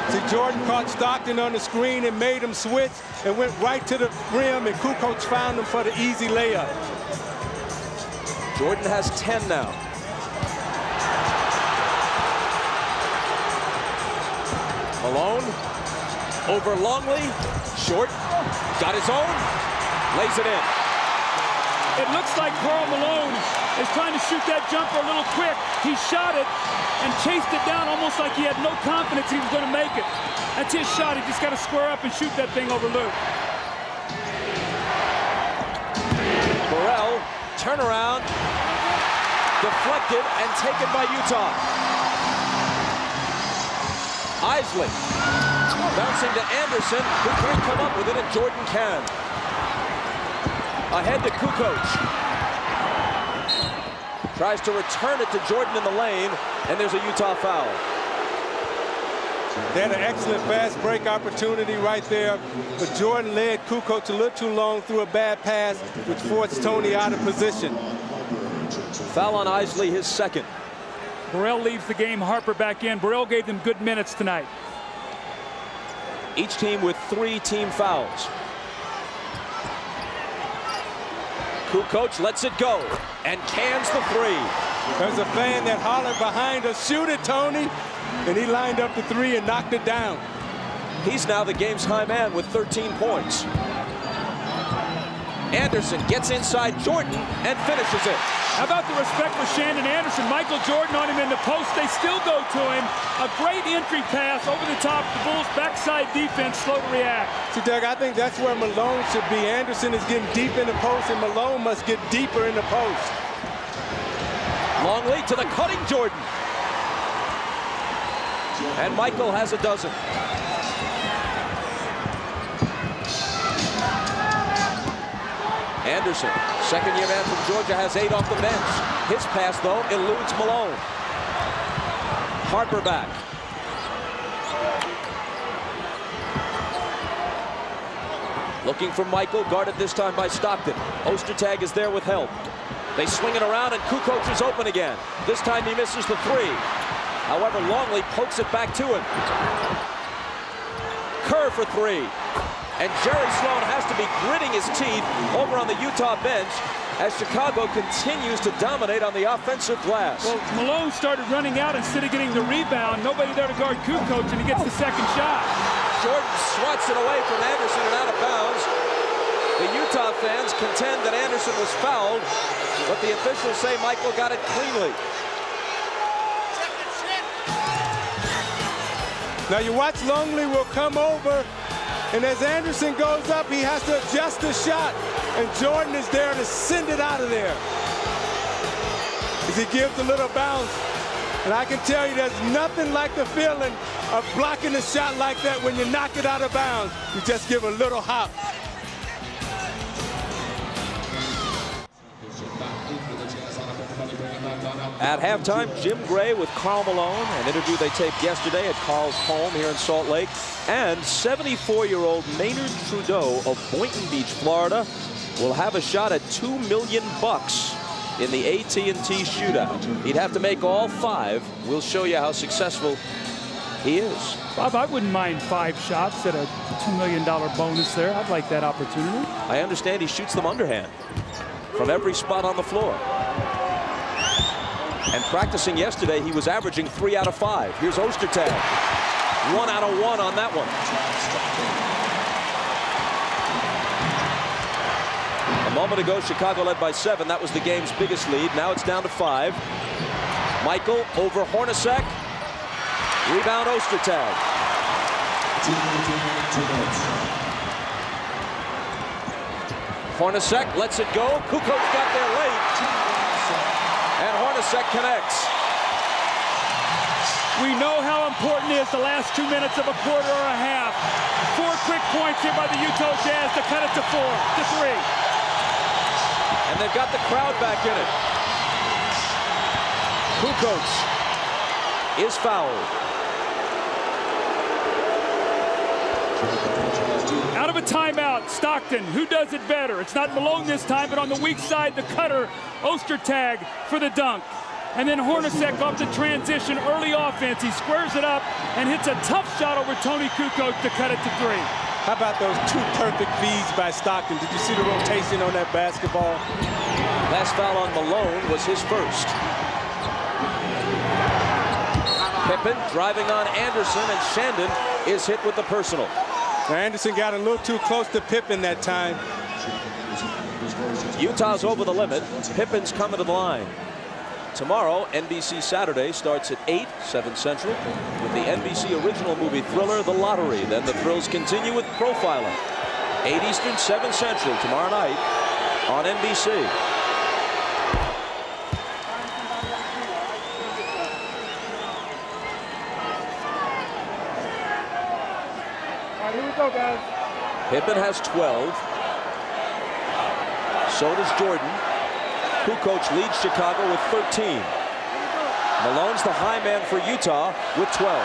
Speaker 4: See, Jordan caught Stockton on the screen and made him switch and went right to the rim, and Kukoc found him for the easy layup.
Speaker 1: Jordan has 10 now. Malone over Longley. Short. Got his own. Lays it in.
Speaker 3: It looks like Karl Malone is trying to shoot that jumper a little quick. He shot it and chased it down almost like he had no confidence he was going to make it. That's his shot. He just got to square up and shoot that thing over Luke.
Speaker 1: Burrell, turnaround, deflected and taken by Utah. Isley bouncing to Anderson, who can't come up with it, and Jordan can. Ahead to Kukoc. Tries to return it to Jordan in the lane, and there's a Utah foul.
Speaker 4: They had an excellent fast break opportunity right there, but Jordan led Kukoc a little too long through a bad pass, which forced Tony out of position.
Speaker 1: Foul on Isley, his second.
Speaker 3: Burrell leaves the game, Harper back in. Burrell gave them good minutes tonight.
Speaker 1: Each team with 3 team fouls. Kukoc lets it go and cans the 3.
Speaker 4: There's a fan that hollered behind us, shoot it, Tony. And he lined up the 3 and knocked it down.
Speaker 1: He's now the game's high man with 13 points. Anderson gets inside Jordan and finishes it.
Speaker 3: How about the respect for Shandon Anderson? Michael Jordan on him in the post. They still go to him. A great entry pass over the top. The Bulls' backside defense slow to react.
Speaker 4: See, Doug, I think that's where Malone should be. Anderson is getting deep in the post, and Malone must get deeper in the post.
Speaker 1: Longley to the cutting Jordan. And Michael has a dozen. Anderson, second-year man from Georgia, has 8 off the bench. His pass, though, eludes Malone. Harper back. Looking for Michael, guarded this time by Stockton. Ostertag is there with help. They swing it around, and Kukoc is open again. This time he misses the 3. However, Longley pokes it back to him. Kerr for 3. And Jerry Sloan has to be gritting his teeth over on the Utah bench as Chicago continues to dominate on the offensive glass.
Speaker 3: Well, Malone started running out instead of getting the rebound. Nobody there to guard Kukoc, and he gets the second shot.
Speaker 1: Jordan swats it away from Anderson and out of bounds. The Utah fans contend that Anderson was fouled, but the officials say Michael got it cleanly.
Speaker 4: Now you watch Longley will come over, and as Anderson goes up, he has to adjust the shot, and Jordan is there to send it out of there. As he gives a little bounce, and I can tell you there's nothing like the feeling of blocking a shot like that when you knock it out of bounds. You just give a little hop.
Speaker 1: At halftime, Jim Gray with Karl Malone, an interview they taped yesterday at Karl's home here in Salt Lake, and 74-year-old Maynard Trudeau of Boynton Beach, Florida, will have a shot at $2 million in the AT&T shootout. He'd have to make all 5. We'll show you how successful he is.
Speaker 3: Bob, I wouldn't mind 5 shots at a $2 million bonus there. I'd like that opportunity.
Speaker 1: I understand he shoots them underhand from every spot on the floor. And practicing yesterday, he was averaging 3 out of 5. Here's Ostertag. 1 out of 1 on that one. A moment ago, Chicago led by 7. That was the game's biggest lead. Now it's down to 5. Michael over Hornacek. Rebound Ostertag. Hornacek lets it go. Kukoc got there late. And Hornacek connects.
Speaker 3: We know how important it is the last 2 minutes of a quarter or a half. 4 quick points here by the Utah Jazz to cut it to 4, to 3.
Speaker 1: And they've got the crowd back in it. Kukoc is fouled.
Speaker 3: Out of a timeout, Stockton, who does it better? It's not Malone this time, but on the weak side, the cutter, Ostertag for the dunk. And then Hornacek off the transition, early offense. He squares it up and hits a tough shot over Tony Kukoc to cut it to 3.
Speaker 4: How about those 2 perfect feeds by Stockton? Did you see the rotation on that basketball?
Speaker 1: Last foul on Malone was his first. Pippen Pippen driving on Anderson, and Shandon is hit with the personal.
Speaker 4: Anderson got a little too close to Pippen that time.
Speaker 1: Utah's over the limit. Pippen's coming to the line. Tomorrow, NBC Saturday starts at 8, 7 Central, with the NBC original movie thriller, The Lottery. Then the thrills continue with Profiler. 8 Eastern, 7 Central, tomorrow night on NBC.
Speaker 4: All right, here we go, guys.
Speaker 1: Pippen has 12. So does Jordan. Kukoc leads Chicago with 13. Malone's the high man for Utah with 12.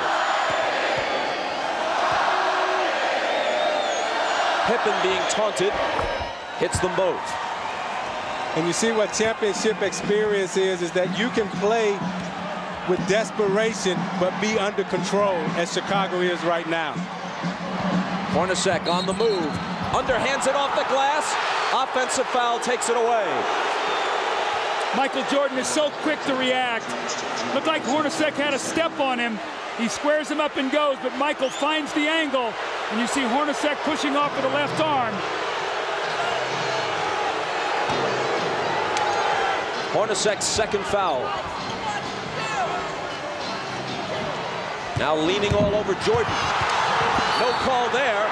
Speaker 1: Pippen being taunted, hits them both.
Speaker 4: And you see what championship experience is that you can play with desperation but be under control, as Chicago is right now.
Speaker 1: Hornacek on the move, underhands it off the glass. Offensive foul takes it away.
Speaker 3: Michael Jordan is so quick to react. Looked like Hornacek had a step on him. He squares him up and goes, but Michael finds the angle, and you see Hornacek pushing off with the left arm.
Speaker 1: Hornacek's second foul. Now leaning all over Jordan. No call there.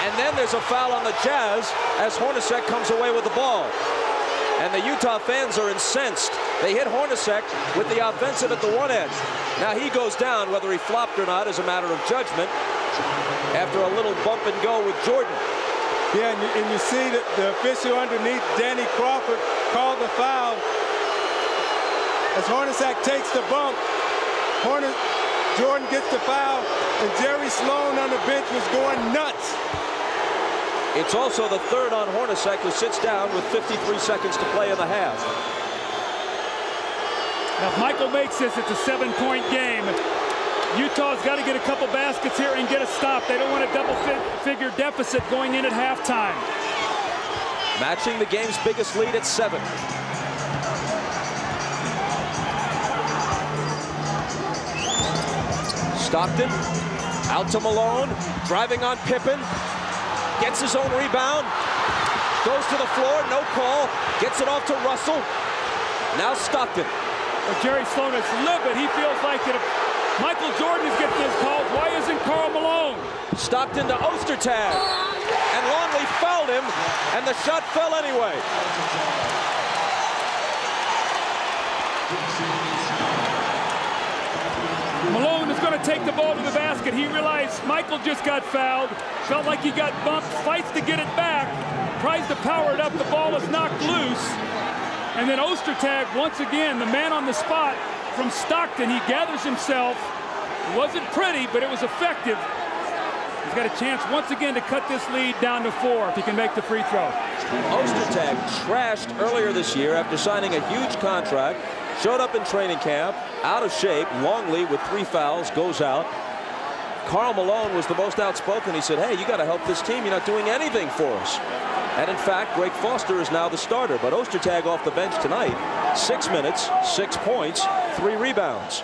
Speaker 1: And then there's a foul on the Jazz as Hornacek comes away with the ball. And the Utah fans are incensed. They hit Hornacek with the offensive at the one end. Now he goes down. Whether he flopped or not is a matter of judgment after a little bump and go with Jordan.
Speaker 4: Yeah, and you see that the official underneath, Danny Crawford, called the foul. As Hornacek takes the bump, Jordan gets the foul, and Jerry Sloan on the bench was going nuts.
Speaker 1: It's also the third on Hornacek, who sits down with 53 seconds to play in the half.
Speaker 3: Now, if Michael makes this, it's a 7-point game. Utah's got to get a couple baskets here and get a stop. They don't want a double-figure deficit going in at halftime.
Speaker 1: Matching the game's biggest lead at 7. Stockton out to Malone, driving on Pippen. Gets his own rebound, goes to the floor, no call, gets it off to Russell. Now Stockton.
Speaker 3: Well, Jerry Sloan is livid. He feels like that if Michael Jordan is getting his calls, why isn't Karl Malone?
Speaker 1: Stockton to Ostertag, and Longley fouled him, and the shot fell anyway.
Speaker 3: Malone is going to take the ball to the basket. He realized Michael just got fouled, felt like he got bumped, fights to get it back, tries to power it up, the ball is knocked loose. And then Ostertag, once again, the man on the spot from Stockton, he gathers himself. It wasn't pretty, but it was effective. He's got a chance once again to cut this lead down to 4 if he can make the free throw.
Speaker 1: Ostertag trashed earlier this year after signing a huge contract. Showed up in training camp, out of shape. Longley with 3 fouls goes out. Karl Malone was the most outspoken. He said, hey, you got to help this team. You're not doing anything for us. And in fact, Greg Foster is now the starter. But Ostertag off the bench tonight, 6 minutes, 6 points, 3 rebounds.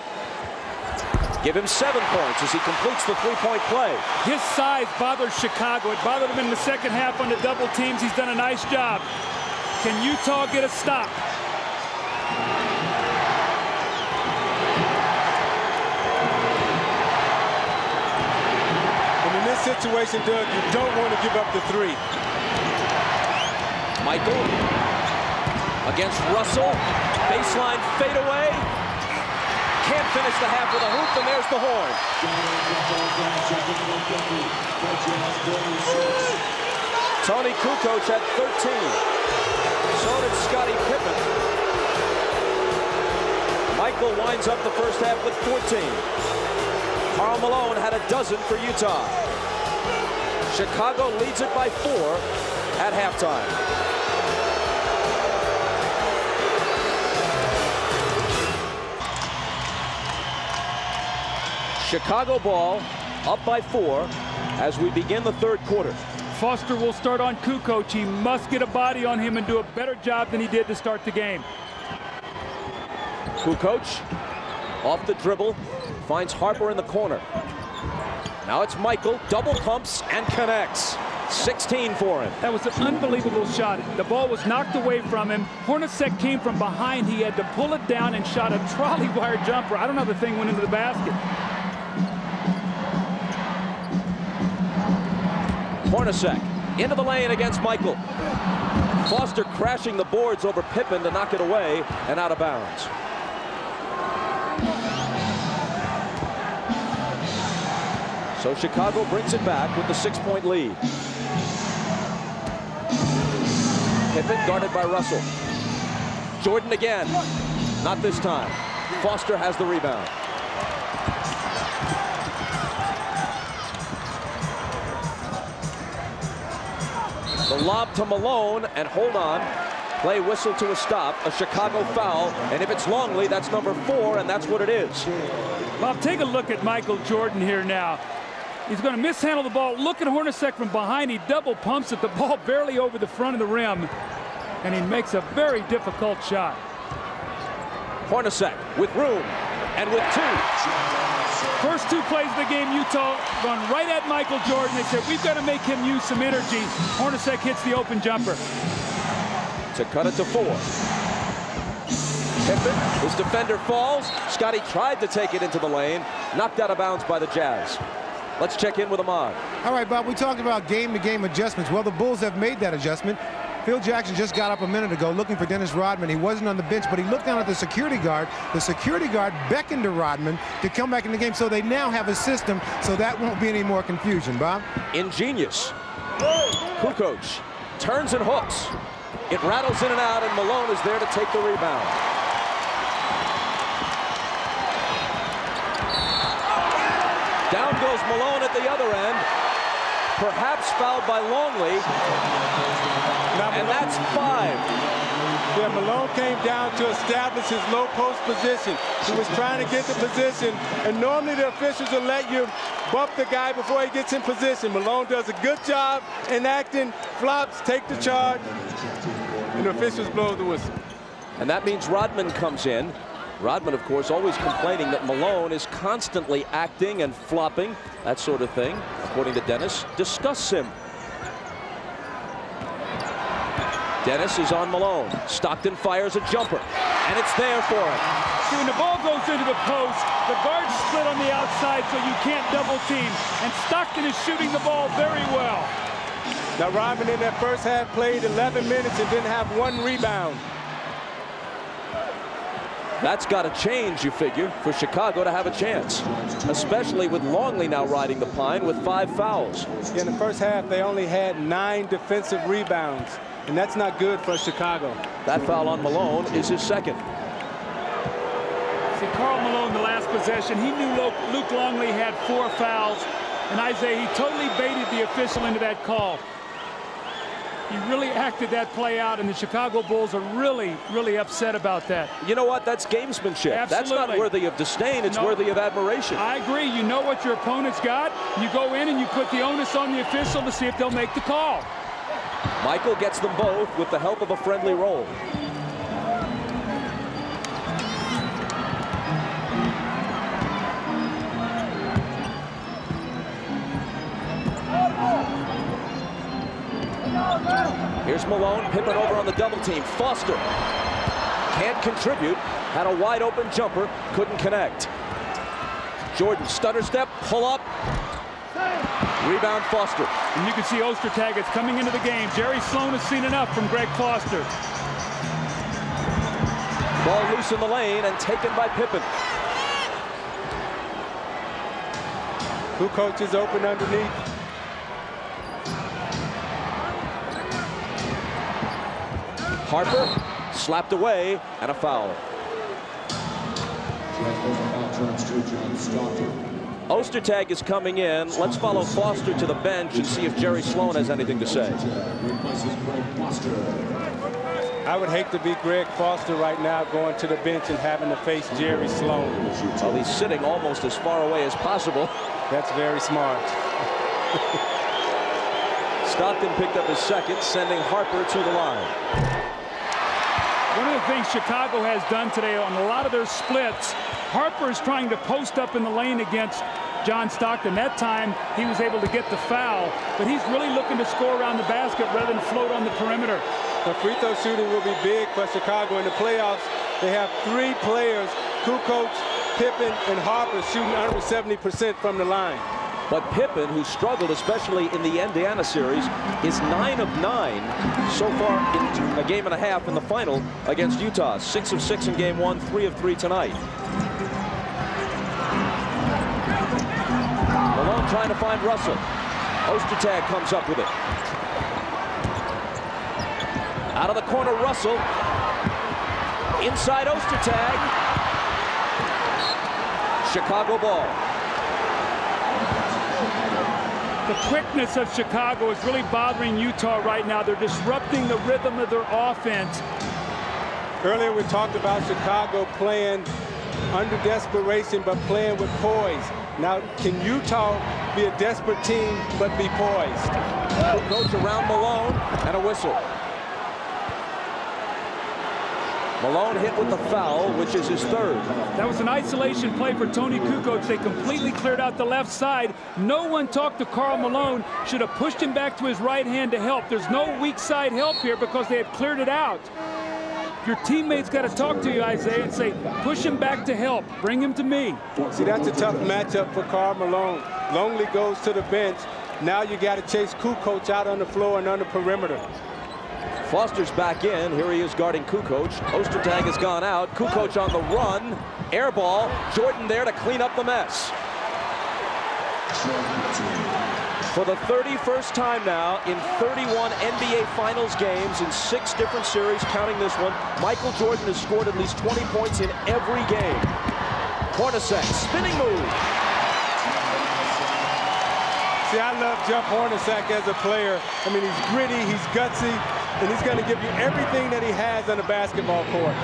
Speaker 1: Give him 7 points as he completes the 3-point play.
Speaker 3: His size bothers Chicago. It bothered him in the second half on the double teams. He's done a nice job. Can Utah get a stop?
Speaker 4: Situation, Doug, you don't want to give up the 3.
Speaker 1: Michael against Russell, baseline fadeaway. Can't finish the half with a hoop, and there's the horn. Tony Kukoc had 13. So did Scottie Pippen. Michael winds up the first half with 14. Karl Malone had a dozen for Utah. Chicago leads it by 4 at halftime. Chicago ball up by 4 as we begin the third quarter.
Speaker 3: Foster will start on Kukoc. He must get a body on him and do a better job than he did to start the game.
Speaker 1: Kukoc off the dribble, finds Harper in the corner. Now it's Michael, double pumps and connects. 16 for him.
Speaker 3: That was an unbelievable shot. The ball was knocked away from him. Hornacek came from behind. He had to pull it down and shot a trolley wire jumper. I don't know if the thing went into the basket.
Speaker 1: Hornacek into the lane against Michael. Foster crashing the boards over Pippen to knock it away and out of bounds. So Chicago brings it back with the 6-point lead. Pippen guarded by Russell. Jordan again. Not this time. Foster has the rebound. The lob to Malone, and hold on. Play whistle to a stop, a Chicago foul, and if it's Longley, that's number 4, and that's what it is.
Speaker 3: Bob, take a look at Michael Jordan here now. He's going to mishandle the ball. Look at Hornacek from behind. He double pumps it, the ball barely over the front of the rim, and he makes a very difficult shot.
Speaker 1: Hornacek with room and with 2.
Speaker 3: First 2 plays of the game, Utah run right at Michael Jordan. They said, we've got to make him use some energy. Hornacek hits the open jumper.
Speaker 1: To cut it to 4. Pippen, his defender falls. Scotty tried to take it into the lane, knocked out of bounds by the Jazz. Let's check in with Ahmad.
Speaker 11: All right, Bob, we talked about game-to-game adjustments. Well, the Bulls have made that adjustment. Phil Jackson just got up a minute ago looking for Dennis Rodman. He wasn't on the bench, but he looked down at the security guard. The security guard beckoned to Rodman to come back in the game, so they now have a system, so that won't be any more confusion, Bob.
Speaker 1: Ingenious. Kukoc turns and hooks. It rattles in and out, and Malone is there to take the rebound. Down goes Malone at the other end. Perhaps fouled by Longley. And that's 5.
Speaker 4: Yeah, Malone came down to establish his low post position. He was trying to get the position, and normally the officials will let you bump the guy before he gets in position. Malone does a good job enacting flops, take the charge, and the officials blow the whistle.
Speaker 1: And that means Rodman comes in. Rodman, of course, always complaining that Malone is constantly acting and flopping, that sort of thing. According to Dennis, discuss him. Dennis is on Malone. Stockton fires a jumper, and it's there for him.
Speaker 3: See, when the ball goes into the post, the guard's split on the outside, so you can't double team. And Stockton is shooting the ball very well.
Speaker 4: Now, Rodman in that first half played 11 minutes and didn't have 1 rebound.
Speaker 1: That's got to change, you figure, for Chicago to have a chance, especially with Longley now riding the pine with 5 fouls.
Speaker 4: In the first half, they only had 9 defensive rebounds, and that's not good for Chicago.
Speaker 1: That foul on Malone is his 2nd.
Speaker 3: See, Karl Malone, the last possession, he knew Luke Longley had 4 fouls, and Isaiah, he totally baited the official into that call. He really acted that play out, and the Chicago Bulls are really, really upset about that.
Speaker 1: You know what? That's gamesmanship.
Speaker 3: Absolutely.
Speaker 1: That's not worthy of disdain. It's worthy of admiration.
Speaker 3: I agree. You know what your opponent's got. You go in and you put the onus on the official to see if they'll make the call.
Speaker 1: Michael gets them both with the help of a friendly roll. Here's Malone, Pippen over on the double team. Foster can't contribute, had a wide open jumper, couldn't connect. Jordan, stutter step, pull up, rebound Foster.
Speaker 3: And you can see Ostertag is coming into the game. Jerry Sloan has seen enough from Greg Foster.
Speaker 1: Ball loose in the lane and taken by Pippen.
Speaker 4: Kukoc is open underneath.
Speaker 1: Harper slapped away and a foul. Ostertag is coming in. Let's follow Foster to the bench and see if Jerry Sloan has anything to say.
Speaker 4: I would hate to be Greg Foster right now going to the bench and having to face Jerry Sloan.
Speaker 1: Well, he's sitting almost as far away as possible.
Speaker 4: That's very smart.
Speaker 1: Stockton picked up his 2nd, sending Harper to the line.
Speaker 3: One of the things Chicago has done today on a lot of their splits Harper is trying to post up in the lane against John Stockton. That time, he was able to get the foul, but he's really looking to score around the basket rather than float on the perimeter.
Speaker 4: The free throw shooting will be big for Chicago in the playoffs. They have 3 players, Kukoc, Pippen, and Harper, shooting under 70% from the line.
Speaker 1: But Pippen, who struggled especially in the Indiana series, is 9 of 9 so far in a game and a half in the final against Utah. 6 of 6 in game 1, 3 of 3 tonight. Malone trying to find Russell. Ostertag comes up with it. Out of the corner, Russell. Inside Ostertag. Chicago ball.
Speaker 3: The quickness of Chicago is really bothering Utah right now. They're disrupting the rhythm of their offense.
Speaker 4: Earlier we talked about Chicago playing under desperation but playing with poise. Now, can Utah be a desperate team but be poised?
Speaker 1: Coach around Malone and a whistle. Malone hit with the foul, which is his 3rd.
Speaker 3: That was an isolation play for Tony Kukoc. They completely cleared out the left side. No one talked to Karl Malone. Should have pushed him back to his right hand to help. There's no weak side help here because they had cleared it out. Your teammates got to talk to you, Isaiah, and say, push him back to help. Bring him to me.
Speaker 4: See, that's a tough matchup for Karl Malone. Longley goes to the bench. Now you got to chase Kukoc out on the floor and on the perimeter.
Speaker 1: Foster's back in. Here he is guarding Kukoc. Ostertag has gone out. Kukoc on the run. Air ball. Jordan there to clean up the mess. For the 31st time now in 31 NBA Finals games in 6 different series, counting this one, Michael Jordan has scored at least 20 points in every game. Hornacek, spinning move.
Speaker 4: See, I love Jeff Hornacek as a player. I mean, he's gritty, he's gutsy, and he's going to give you everything that he has on the basketball court.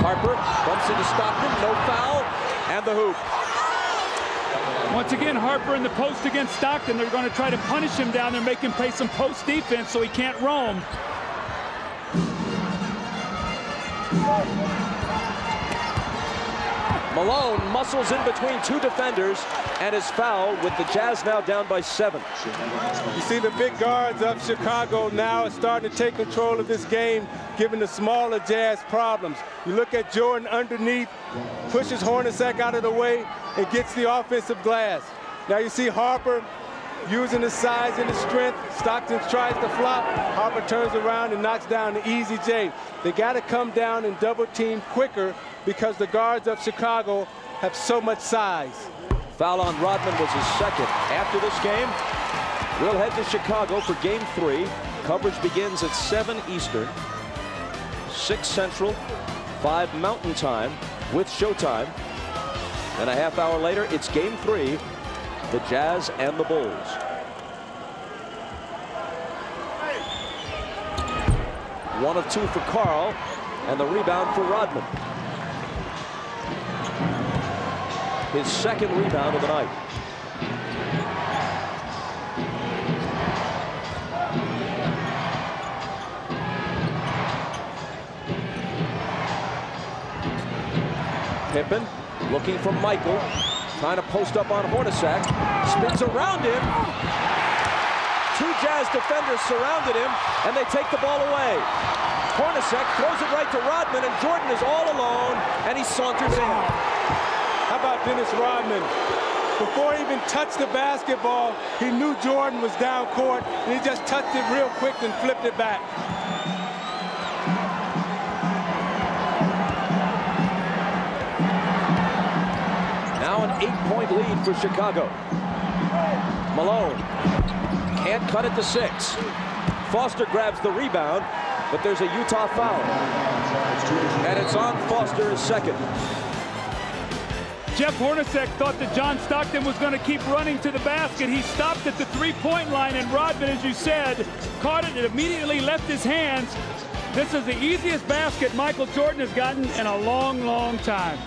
Speaker 1: Harper bumps into Stockton, no foul, and the hoop.
Speaker 3: Once again, Harper in the post against Stockton. They're going to try to punish him down there, make him play some post defense so he can't roam.
Speaker 1: Malone muscles in between 2 defenders and is fouled with the Jazz now down by 7.
Speaker 4: You see the big guards of Chicago now starting to take control of this game, giving the smaller Jazz problems. You look at Jordan underneath, pushes Hornacek out of the way, and gets the offensive glass. Now you see Harper using his size and his strength. Stockton tries to flop. Harper turns around and knocks down the easy J. They got to come down and double team quicker because the guards of Chicago have so much size.
Speaker 1: Foul on Rodman was his 2nd. After this game, we'll head to Chicago for game 3. Coverage begins at 7 Eastern, 6 Central, 5 Mountain Time with Showtime. And a half hour later, it's game 3, the Jazz and the Bulls. One of 2 for Karl, and the rebound for Rodman. His 2nd rebound of the night. Pippen looking for Michael, trying to post up on Hornacek, spins around him. 2 Jazz defenders surrounded him, and they take the ball away. Hornacek throws it right to Rodman, and Jordan is all alone, and he saunters in.
Speaker 4: How about Dennis Rodman? Before he even touched the basketball, he knew Jordan was down court, and he just touched it real quick and flipped it back.
Speaker 1: Now an 8-point lead for Chicago. Malone can't cut it to 6. Foster grabs the rebound, but there's a Utah foul. And it's on Foster, his 2nd.
Speaker 3: Jeff Hornacek thought that John Stockton was going to keep running to the basket. He stopped at the 3-point line, and Rodman, as you said, caught it and immediately left his hands. This is the easiest basket Michael Jordan has gotten in a long, long time.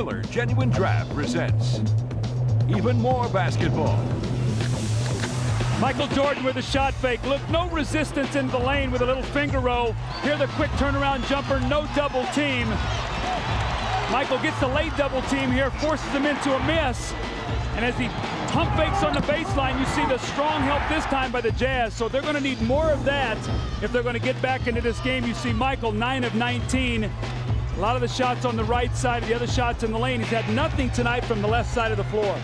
Speaker 2: Miller Genuine Draft presents even more basketball.
Speaker 3: Michael Jordan with a shot fake. Look, no resistance in the lane with a little finger roll. Here the quick turnaround jumper, no double team. Michael gets the late double team here, forces him into a miss. And as he pump fakes on the baseline, you see the strong help this time by the Jazz. So they're going to need more of that if they're going to get back into this game. You see Michael 9 of 19. A lot of the shots on the right side, the other shots in the lane. He's had nothing tonight from the left side of the floor.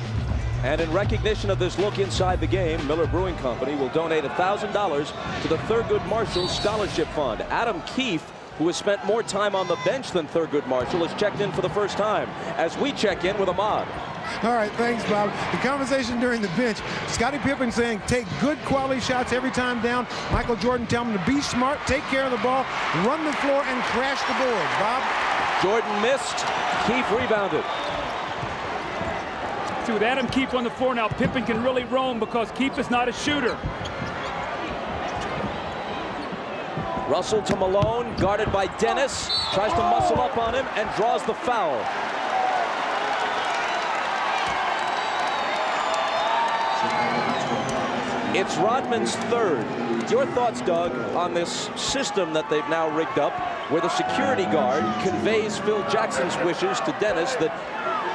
Speaker 1: And in recognition of this look inside the game, Miller Brewing Company will donate $1,000 to the Thurgood Marshall Scholarship Fund. Adam Keefe, who has spent more time on the bench than Thurgood Marshall, has checked in for the first time. As we check in with Ahmad.
Speaker 11: All right, thanks, Bob. The conversation during the bench, Scottie Pippen saying take good quality shots every time down. Michael Jordan telling him to be smart, take care of the ball, run the floor, and crash the boards. Bob?
Speaker 1: Jordan missed. Keefe rebounded.
Speaker 3: See, with Adam Keefe on the floor now, Pippen can really roam because Keefe is not a shooter.
Speaker 1: Russell to Malone, guarded by Dennis. Tries to muscle up on him and draws the foul. It's Rodman's third. Your thoughts, Doug, on this system that they've now rigged up, where the security guard conveys Phil Jackson's wishes to Dennis that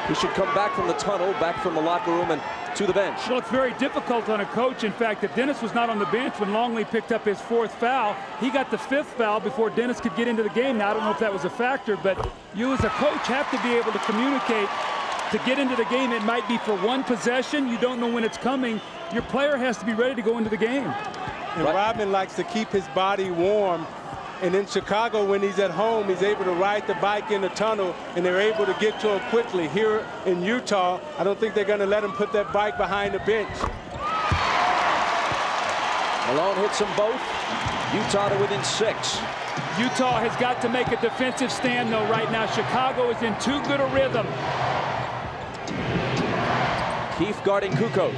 Speaker 1: he should come back from the tunnel, back from the locker room, and to the bench.
Speaker 3: Well, it's very difficult on a coach. In fact, if Dennis was not on the bench when Longley picked up his 4th foul, he got the 5th foul before Dennis could get into the game. Now, I don't know if that was a factor, but you as a coach have to be able to communicate to get into the game. It might be for one possession. You don't know when it's coming. Your player has to be ready to go into the game.
Speaker 4: And Rodman likes to keep his body warm. And in Chicago, when he's at home, he's able to ride the bike in the tunnel, and they're able to get to him quickly. Here in Utah, I don't think they're going to let him put that bike behind the bench.
Speaker 1: Malone hits them both. Utah to within 6.
Speaker 3: Utah has got to make a defensive stand, though, right now. Chicago is in too good a rhythm.
Speaker 1: Keefe guarding Kukoc.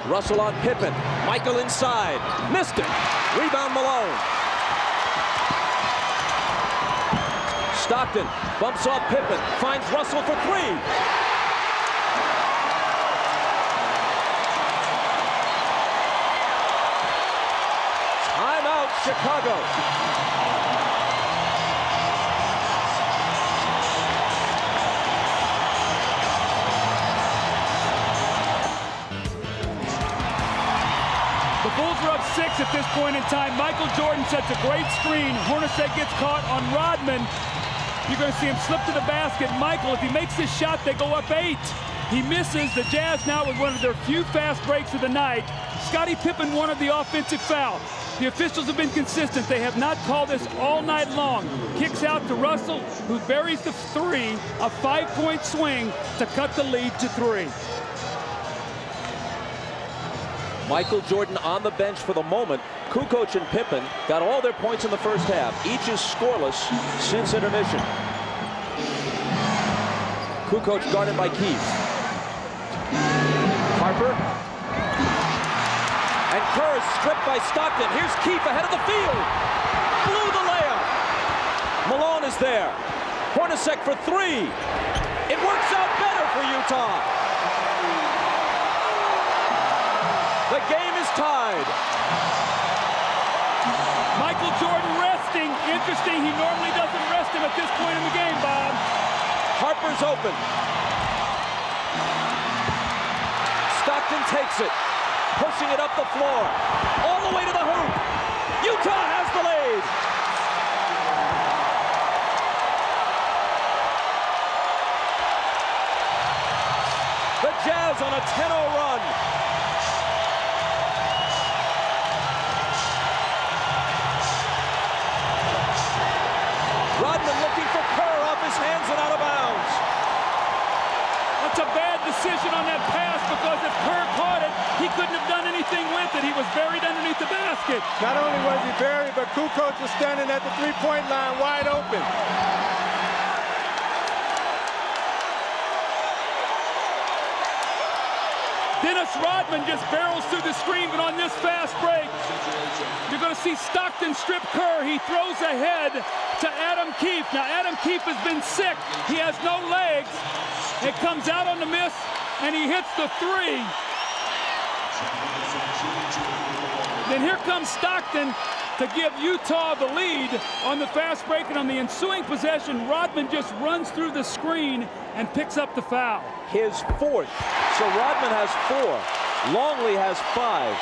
Speaker 1: Russell on Pippen. Michael inside. Missed it. Rebound Malone. Stockton bumps off Pippen. Finds Russell for 3. Timeout, Chicago.
Speaker 3: The Bulls are up 6 at this point in time. Michael Jordan sets a great screen. Hornacek gets caught on Rodman. You're going to see him slip to the basket. Michael, if he makes this shot, they go up 8. He misses. The Jazz now with one of their few fast breaks of the night. Scottie Pippen wanted the offensive foul. The officials have been consistent. They have not called this all night long. Kicks out to Russell, who buries the 3, a 5-point swing to cut the lead to 3.
Speaker 1: Michael Jordan on the bench for the moment. Kukoc and Pippen got all their points in the first half. Each is scoreless since intermission. Kukoc guarded by Keefe. Harper. And Kerr is stripped by Stockton. Here's Keefe ahead of the field. Blew the layup. Malone is there. Hornacek for 3. It works out better for Utah. The game is tied.
Speaker 3: Michael Jordan resting. Interesting, he normally doesn't rest him at this point in the game, Bob.
Speaker 1: Harper's open. Stockton takes it, pushing it up the floor, all the way to the hoop. Utah has the lead. The Jazz on a 10-0 run. Rodman looking for Kerr off his hands and out of bounds.
Speaker 3: That's a bad decision on that pass because if Kerr caught it, he couldn't have done anything with it. He was buried underneath the basket.
Speaker 4: Not only was he buried, but Kukoc was standing at the 3-point line wide open.
Speaker 3: Dennis Rodman just barrels through the screen, but on this fast break, you're going to to see Stockton strip Kerr. He throws ahead to Adam Keefe. Now, Adam Keefe has been sick. He has no legs. It comes out on the miss, and he hits the three. Then here comes Stockton to give Utah the lead on the fast break, and on the ensuing possession, Rodman just runs through the screen and picks up the foul.
Speaker 1: His fourth. So Rodman has 4. Longley has 5.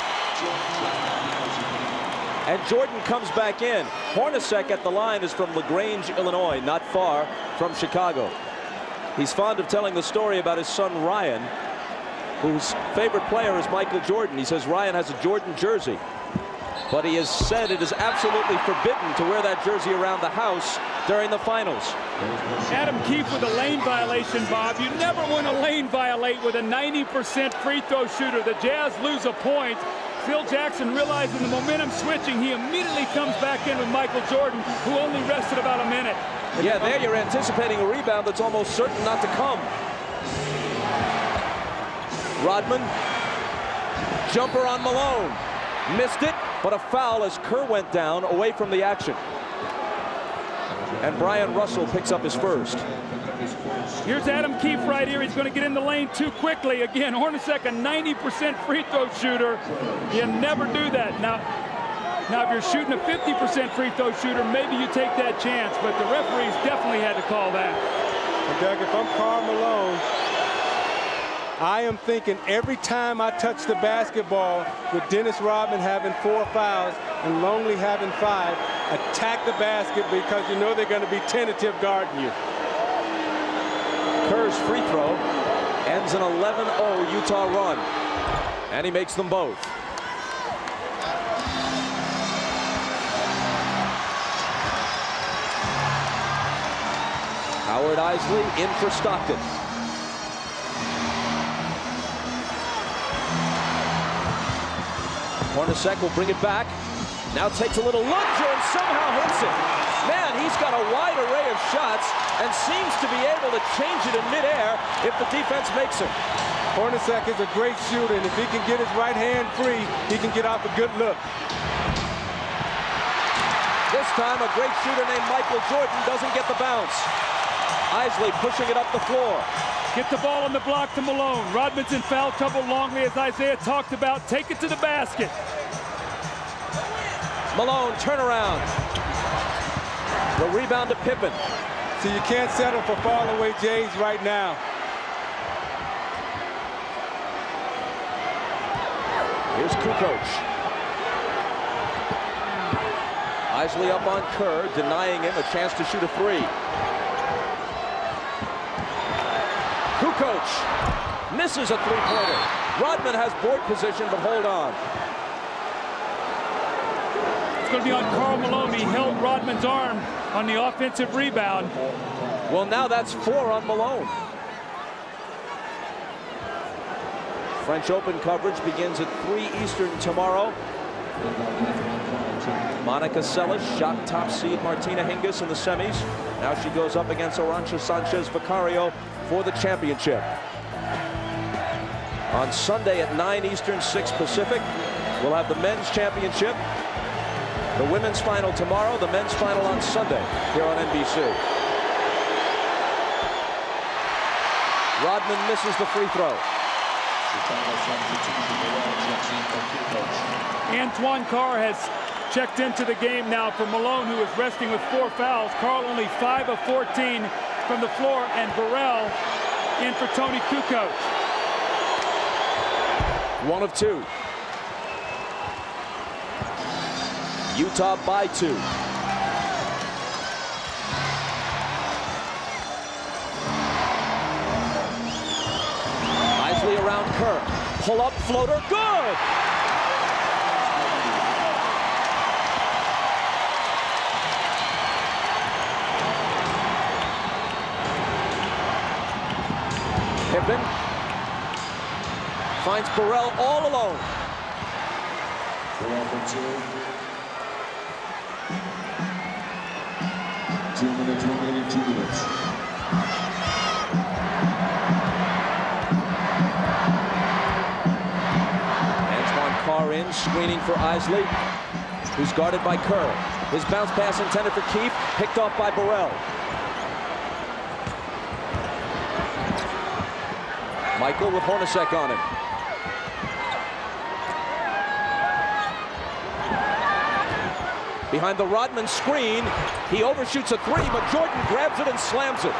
Speaker 1: And Jordan comes back in. Hornacek at the line is from LaGrange, Illinois, not far from Chicago. He's fond of telling the story about his son Ryan, whose favorite player is Michael Jordan. He says Ryan has a Jordan jersey, but he has said it is absolutely forbidden to wear that jersey around the house during the finals.
Speaker 3: Adam Keefe with a lane violation, Bob. You never want to lane violate with a 90% free throw shooter. The Jazz lose a point. Phil Jackson, realizing the momentum switching, he immediately comes back in with Michael Jordan, who only rested about a minute.
Speaker 1: Yeah, there you're anticipating a rebound that's almost certain not to come. Rodman, jumper on Malone. Missed it, but a foul as Kerr went down away from the action. And Brian Russell picks up his first.
Speaker 3: Here's Adam Keefe right here. He's going to get in the lane too quickly. Again, Hornacek, a 90% free throw shooter. You never do that. Now, if you're shooting a 50% free throw shooter, maybe you take that chance, but the referees definitely had to call that.
Speaker 4: And Doug, if I'm Karl Malone, I am thinking every time I touch the basketball with Dennis Rodman having 4 fouls and Longley having 5, attack the basket because you know they're going to be tentative guarding you.
Speaker 1: Kerr's free throw ends an 11-0 Utah run, and he makes them both. Howard Eisley in for Stockton. Hornacek will bring it back. Now takes a little lunger and somehow hits it. Man, he's got a wide array of shots and seems to be able to change it in midair if the defense makes him.
Speaker 4: Hornacek is a great shooter, and if he can get his right hand free, he can get off a good look.
Speaker 1: This time, a great shooter named Michael Jordan doesn't get the bounce. Eisley pushing it up the floor.
Speaker 3: Get the ball on the block to Malone. Rodman's in foul trouble. Longley, as Isaiah talked about, take it to the basket.
Speaker 1: Malone, turnaround. The rebound to Pippen.
Speaker 4: So you can't settle for fall-away Jays right now.
Speaker 1: Here's Kukoc. Eisley up on Kerr, denying him a chance to shoot a 3. Kukoc misses a 3-pointer. Rodman has board position, but hold on.
Speaker 3: It's going to be on Karl Malone. He held Rodman's arm on the offensive rebound.
Speaker 1: Well, now that's 4 on Malone. French Open coverage begins at 3 Eastern tomorrow. Monica Seles shot top seed Martina Hingis in the semis. Now she goes up against Arantxa Sanchez Vicario for the championship. On Sunday at 9 Eastern, 6 Pacific, we'll have the men's championship. The women's final tomorrow, the men's final on Sunday here on NBC. Rodman misses the free throw.
Speaker 3: Antoine Carr has checked into the game now for Malone, who is resting with 4 fouls. Carl only 5 of 14 from the floor, and Burrell in for Tony Kukoc.
Speaker 1: 1 of 2. Utah by 2. Eisley around Kerr. Pull up floater. Good! Pippen finds Burrell all alone.
Speaker 13: 2 minutes remaining, 2 minutes.
Speaker 1: Antoine Carr in, screening for Eisley. who's guarded by Kerr. His bounce pass intended for Keefe, picked off by Burrell. Michael with Hornacek on him. Behind the Rodman screen, he overshoots a three, but Jordan grabs it and slams it.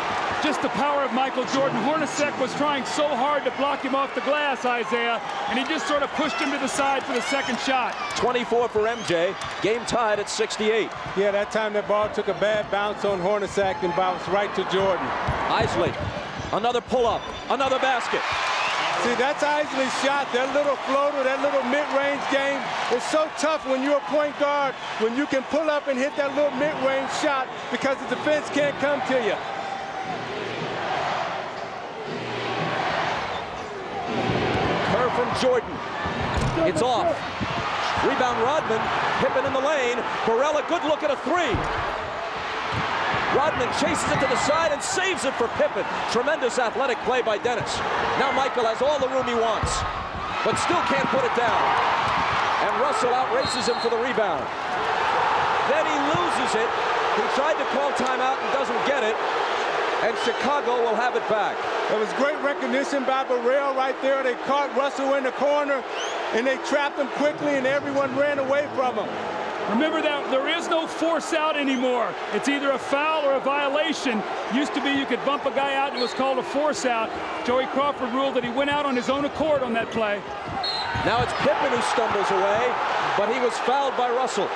Speaker 3: Just the power of Michael Jordan. Hornacek was trying so hard to block him off the glass, Isaiah, and he just sort of pushed him to the side for the second shot.
Speaker 1: 24 for MJ. Game tied at 68.
Speaker 4: Yeah, that time that ball took a bad bounce on Hornacek and bounced right to Jordan.
Speaker 1: Isley, another pull-up, another basket.
Speaker 4: See, that's Isley's shot, that little floater, that little mid-range game. It's so tough when you're a point guard, when you can pull up and hit that little mid-range shot because the defense can't come to you.
Speaker 1: Kerr from Jordan. It's off. Rebound Rodman. Pippen in the lane. Burrell, a good look at a three. Rodman chases it to the side and saves it for Pippen. Tremendous athletic play by Dennis. Now Michael has all the room he wants, but still can't put it down. And Russell outraces him for the rebound. Then he loses it. He tried to call timeout and doesn't get it. And Chicago will have it back.
Speaker 4: It was great recognition by Burrell right there. They caught Russell in the corner, and they trapped him quickly, and everyone ran away from him.
Speaker 3: Remember that there is no force out anymore. It's either a foul or a violation. Used to be you could bump a guy out and it was called a force out. Joey Crawford ruled that he went out on his own accord on that play.
Speaker 1: Now it's Pippen who stumbles away, but he was fouled by Russell.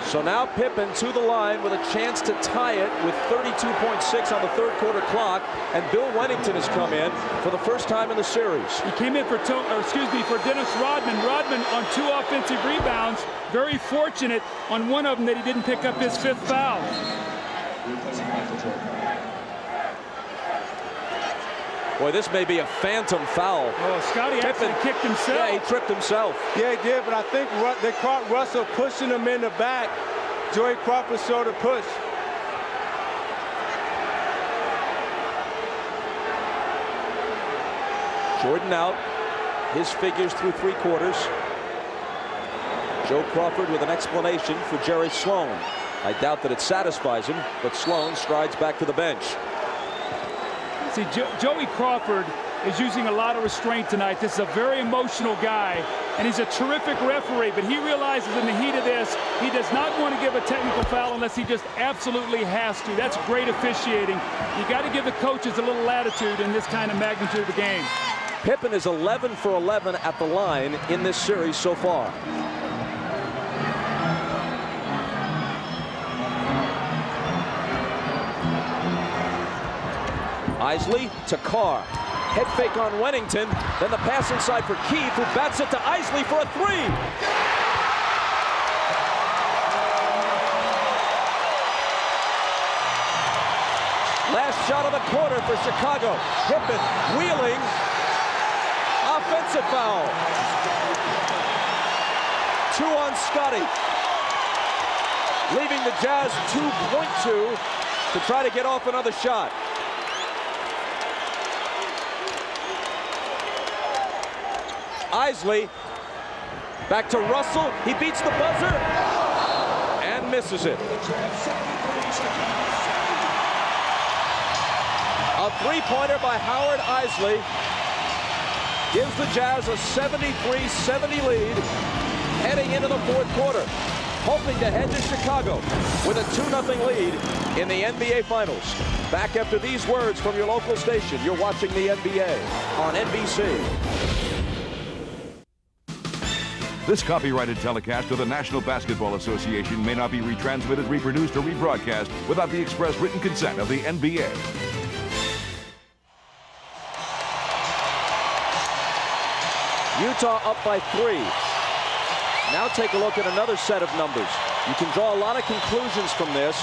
Speaker 1: So now Pippen to the line with a chance to tie it with 32.6 on the third quarter clock, and Bill Wennington has come in for the first time in the series.
Speaker 3: He came in for Dennis Rodman. Rodman on 2 offensive rebounds. Very fortunate on one of them that he didn't pick up his 5th foul.
Speaker 1: Boy, this may be a phantom foul.
Speaker 3: Oh, Scotty actually kicked himself.
Speaker 1: Yeah, he tripped himself.
Speaker 4: Yeah, he did, but I think they caught Russell pushing him in the back. Joey Crawford showed a push.
Speaker 1: Jordan out. His figures through 3 quarters. Joe Crawford with an explanation for Jerry Sloan. I doubt that it satisfies him, but Sloan strides back to the bench.
Speaker 3: See, Joey Crawford is using a lot of restraint tonight. This is a very emotional guy, and he's a terrific referee, but he realizes in the heat of this, he does not want to give a technical foul unless he just absolutely has to. That's great officiating. You got to give the coaches a little latitude in this kind of magnitude of the game.
Speaker 1: Pippen is 11 for 11 at the line in this series so far. Isley to Carr. Head fake on Wennington. Then the pass inside for Keefe, who bats it to Isley for a three. Last shot of the quarter for Chicago. Pippen wheeling. Offensive foul. 2 on Scotty. Leaving the Jazz 2.2 to try to get off another shot. Isley back to Russell. He beats the buzzer and misses it. A three-pointer by Howard Isley gives the Jazz a 73-70 lead heading into the 4th quarter, hoping to head to Chicago with a 2-0 lead in the NBA Finals. Back after these words from your local station. You're watching the NBA on NBC.
Speaker 2: This copyrighted telecast of the National Basketball Association may not be retransmitted, reproduced, or rebroadcast without the express written consent of the NBA.
Speaker 1: Utah up by 3. Now take a look at another set of numbers. You can draw a lot of conclusions from this,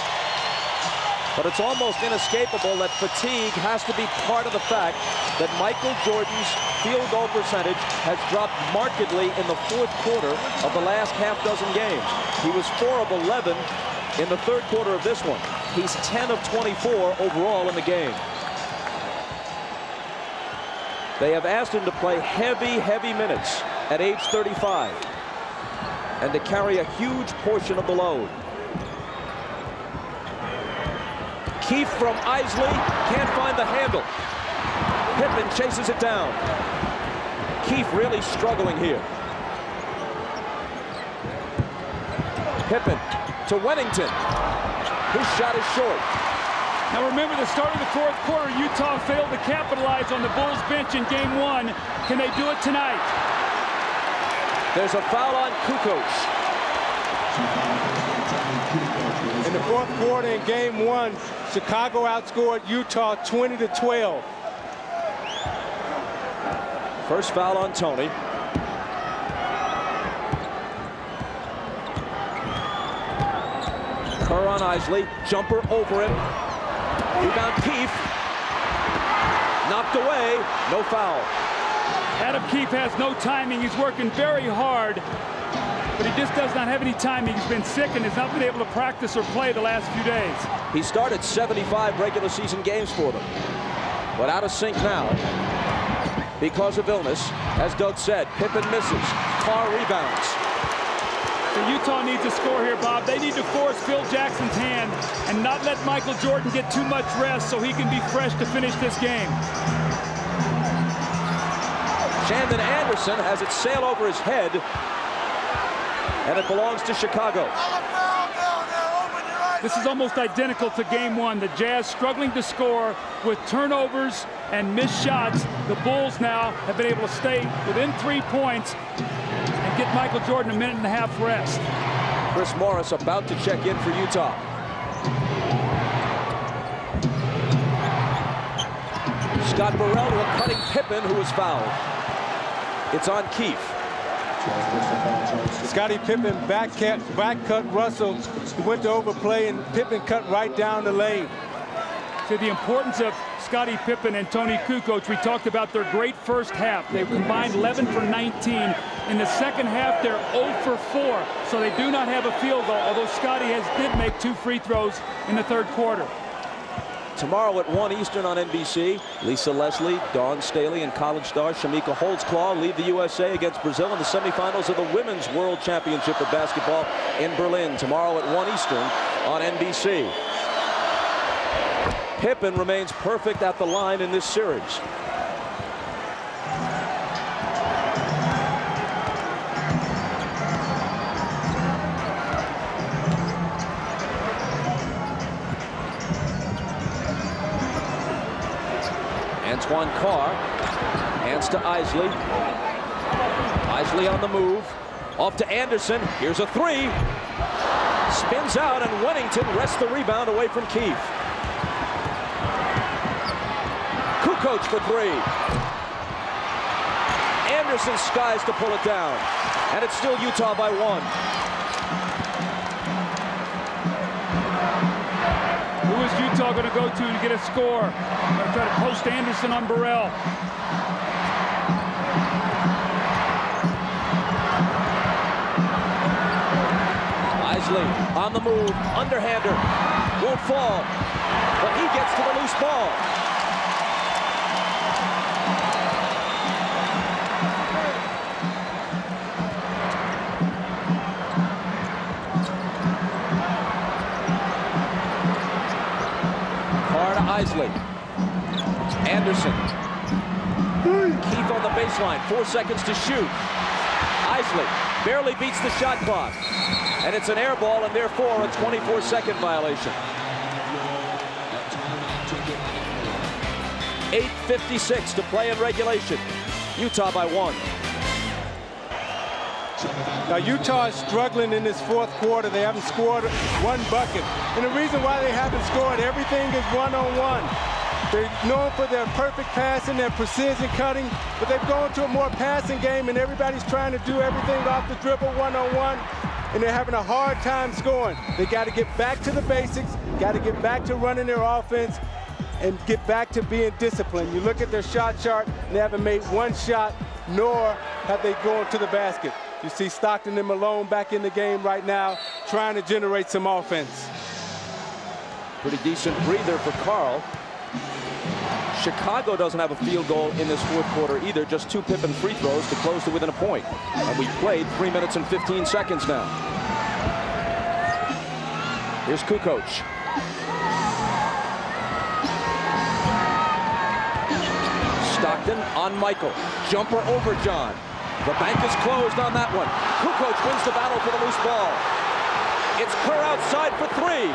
Speaker 1: but it's almost inescapable that fatigue has to be part of the fact that Michael Jordan's field goal percentage has dropped markedly in the 4th quarter of the last half dozen games. He was 4 of 11 in the 3rd quarter of this one. He's 10 of 24 overall in the game. They have asked him to play heavy minutes at age 35 and to carry a huge portion of the load. Keefe from Isley can't find the handle. Pippen chases it down. Keefe really struggling here. Pippen to Wennington. His shot is short.
Speaker 3: Now remember, the start of the fourth quarter, Utah failed to capitalize on the Bulls bench in game one. Can they do it tonight?
Speaker 1: There's a foul on Kukoc.
Speaker 4: In the fourth quarter in game one, Chicago outscored Utah 20-12.
Speaker 1: First foul on Tony. Kerr on Isley. Jumper over him. Rebound Keefe. Knocked away. No foul.
Speaker 3: Adam Keefe has no timing. He's working very hard, but he just does not have any timing. He's been sick and has not been able to practice or play the last few days.
Speaker 1: He started 75 regular season games for them, but out of sync now because of illness. As Doug said, Pippen misses. Carr rebounds.
Speaker 3: So Utah needs a score here, Bob. They need to force Phil Jackson's hand and not let Michael Jordan get too much rest so he can be fresh to finish this game.
Speaker 1: Shandon Anderson has it sail over his head, and it belongs to Chicago.
Speaker 3: This is almost identical to game one. The Jazz struggling to score with turnovers and missed shots. The Bulls now have been able to stay within 3 points and get Michael Jordan a minute and a half rest.
Speaker 1: Chris Morris about to check in for Utah. Scott Burrell to a cutting Pippen, who was fouled. It's on Keefe.
Speaker 4: Scottie Pippen back cut Russell. He went to overplay, and Pippen cut right down the lane.
Speaker 3: So the importance of Scottie Pippen and Tony Kukoc, we talked about their great first half. They combined 11 for 19. In the second half, they're 0 for 4, so they do not have a field goal, although Scottie did make 2 free throws in the third quarter.
Speaker 1: Tomorrow at 1 Eastern on NBC, Lisa Leslie, Dawn Staley, and college star Shamika Holtzclaw lead the USA against Brazil in the semifinals of the Women's World Championship of Basketball in Berlin. Tomorrow at 1 Eastern on NBC. Pippen remains perfect at the line in this series. Antoine Carr hands to Isley. Isley on the move. Off to Anderson. Here's a three. Spins out, and Wennington wrests the rebound away from Keefe. Kukoc for three. Anderson skies to pull it down. And it's still Utah by 1.
Speaker 3: Who is Utah going to go to get a score? They're trying to post Anderson on Burrell.
Speaker 1: Isley on the move, underhander, won't fall, but he gets to the loose ball. Isley. Anderson. Keefe on the baseline. 4 seconds to shoot. Isley barely beats the shot clock. And it's an air ball, and therefore a 24-second violation. 8:56 to play in regulation. Utah by 1.
Speaker 4: Now Utah is struggling in this fourth quarter. They haven't scored 1 bucket. And the reason why they haven't scored, everything is one-on-one. They're known for their perfect passing, their precision cutting, but they've gone to a more passing game, and everybody's trying to do everything off the dribble one-on-one, and they're having a hard time scoring. They got to get back to the basics, got to get back to running their offense, and get back to being disciplined. You look at their shot chart, and they haven't made 1 shot, nor have they gone to the basket. You see Stockton and Malone back in the game right now, trying to generate some offense.
Speaker 1: Pretty decent breather for Karl. Chicago doesn't have a field goal in this fourth quarter either. Just 2 Pippen free throws to close to within a point. And we played 3 minutes and 15 seconds now. Here's Kukoc. Stockton on Michael. Jumper over John. The bank is closed on that one. Kukoc wins the battle for the loose ball. It's Kerr outside for 3.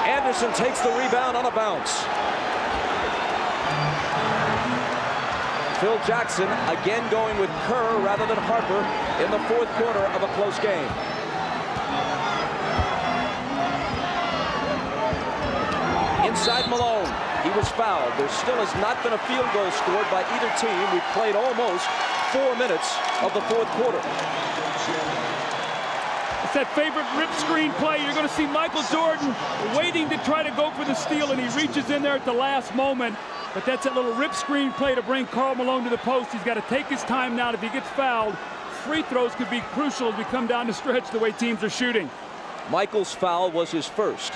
Speaker 1: Anderson takes the rebound on a bounce. Phil Jackson again going with Kerr rather than Harper in the fourth quarter of a close game. Inside Malone. He was fouled. There still has not been a field goal scored by either team. We've played almost 4 minutes of the fourth quarter.
Speaker 3: It's that favorite rip screen play. You're going to see Michael Jordan waiting to try to go for the steal, and he reaches in there at the last moment. But that's that little rip screen play to bring Karl Malone to the post. He's got to take his time now. If he gets fouled, free throws could be crucial as we come down the stretch the way teams are shooting.
Speaker 1: Michael's foul was his first.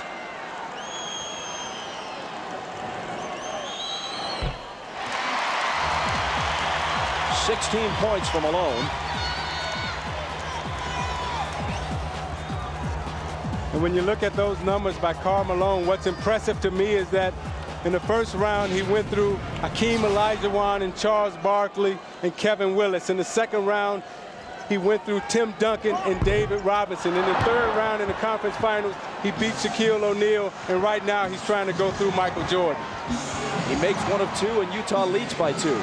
Speaker 1: .16 points for Malone.
Speaker 4: And when you look at those numbers by Karl Malone, what's impressive to me is that in the first round, he went through Hakeem Olajuwon and Charles Barkley and Kevin Willis. In the second round, he went through Tim Duncan and David Robinson. In the third round in the conference finals, he beat Shaquille O'Neal. And right now, he's trying to go through Michael Jordan.
Speaker 1: He makes 1 of 2, and Utah leads by 2.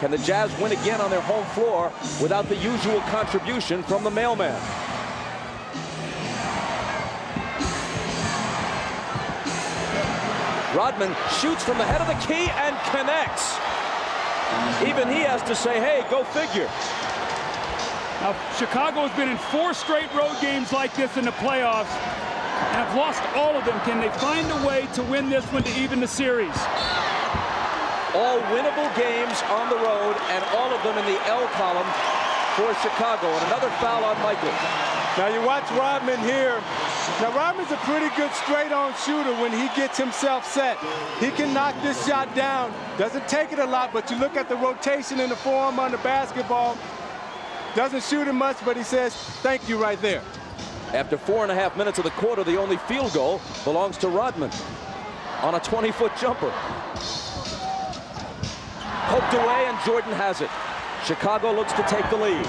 Speaker 1: Can the Jazz win again on their home floor without the usual contribution from the mailman? Rodman shoots from the head of the key and connects. Even he has to say, hey, go figure.
Speaker 3: Now, Chicago has been in 4 straight road games like this in the playoffs and have lost all of them. Can they find a way to win this one to even the series?
Speaker 1: All winnable games on the road, and all of them in the L column for Chicago. And another foul on Michael.
Speaker 4: Now you watch Rodman here. Now Rodman's a pretty good straight-on shooter when he gets himself set. He can knock this shot down. Doesn't take it a lot, but you look at the rotation in the forearm on the basketball. Doesn't shoot it much, but he says, thank you right there.
Speaker 1: After 4.5 minutes of the quarter, the only field goal belongs to Rodman on a 20-foot jumper. Poked away, and Jordan has it. Chicago looks to take the lead.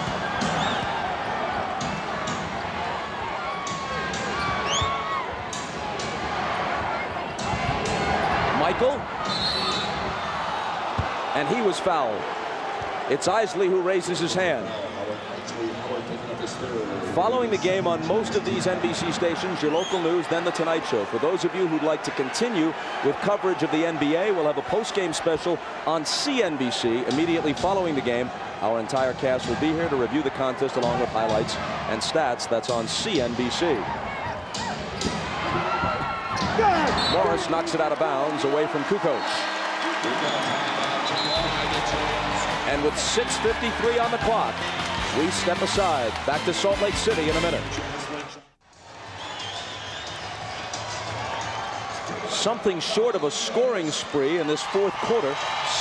Speaker 1: Michael. And he was fouled. It's Isley who raises his hand. Following the game on most of these NBC stations, your local news, then The Tonight Show. For those of you who'd like to continue with coverage of the NBA, we'll have a post-game special on CNBC immediately following the game. Our entire cast will be here to review the contest along with highlights and stats. That's on CNBC. Morris knocks it out of bounds away from Kukoc. And with 6:53 on the clock, we step aside. Back to Salt Lake City in a minute. Something short of a scoring spree in this fourth quarter.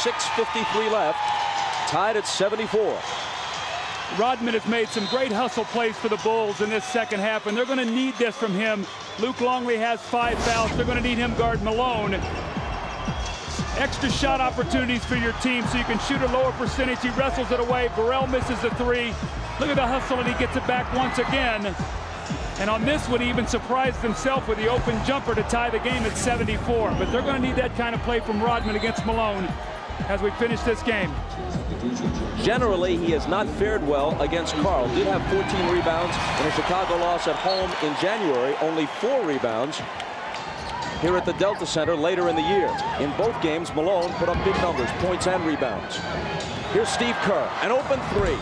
Speaker 1: 6:53 left. Tied at 74.
Speaker 3: Rodman has made some great hustle plays for the Bulls in this second half, and they're going to need this from him. Luke Longley has 5 fouls. They're going to need him guard Malone. Extra shot opportunities for your team so you can shoot a lower percentage. He wrestles it away. Burrell misses the 3. Look at the hustle, and he gets it back once again. And on this one, he even surprised himself with the open jumper to tie the game at 74. But they're going to need that kind of play from Rodman against Malone as we finish this game.
Speaker 1: Generally, he has not fared well against Karl. Did have 14 rebounds in a Chicago loss at home in January. Only 4 rebounds here at the Delta Center later in the year. In both games, Malone put up big numbers, points and rebounds. Here's Steve Kerr, an open 3.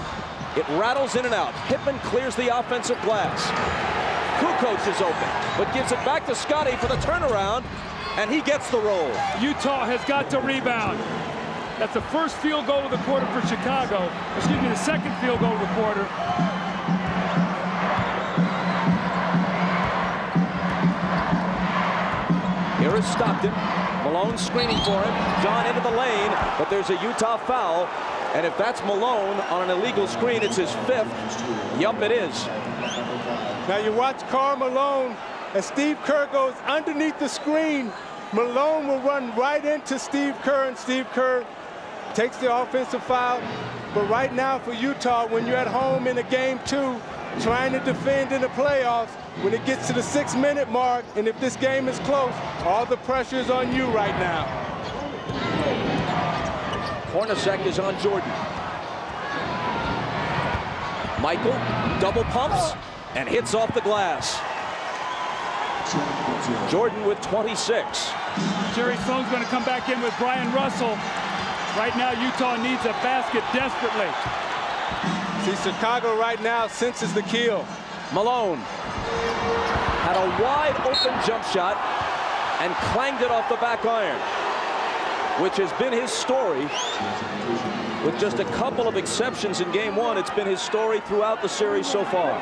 Speaker 1: It rattles in and out. Pippen clears the offensive glass. Kukoc is open, but gives it back to Scotty for the turnaround, and he gets the roll.
Speaker 3: Utah has got to rebound. That's the first field goal of the quarter for Chicago. Excuse me, the second field goal of the quarter.
Speaker 1: Here is Stockton. Malone screening for him. John into the lane, but there's a Utah foul. And if that's Malone on an illegal screen, it's his 5th. Yup, it is.
Speaker 4: Now you watch Karl Malone as Steve Kerr goes underneath the screen. Malone will run right into Steve Kerr, and Steve Kerr takes the offensive foul. But right now for Utah, when you're at home in a game 2, trying to defend in the playoffs, when it gets to the 6-minute mark, and if this game is close, all the pressure is on you right now.
Speaker 1: Hornacek is on Jordan. Michael double pumps and hits off the glass. Jordan with 26.
Speaker 3: Jerry Sloan's going to come back in with Brian Russell. Right now, Utah needs a basket desperately.
Speaker 4: See, Chicago right now senses the kill.
Speaker 1: Malone had a wide open jump shot and clanged it off the back iron, which has been his story. With just a couple of exceptions in game 1, it's been his story throughout the series so far.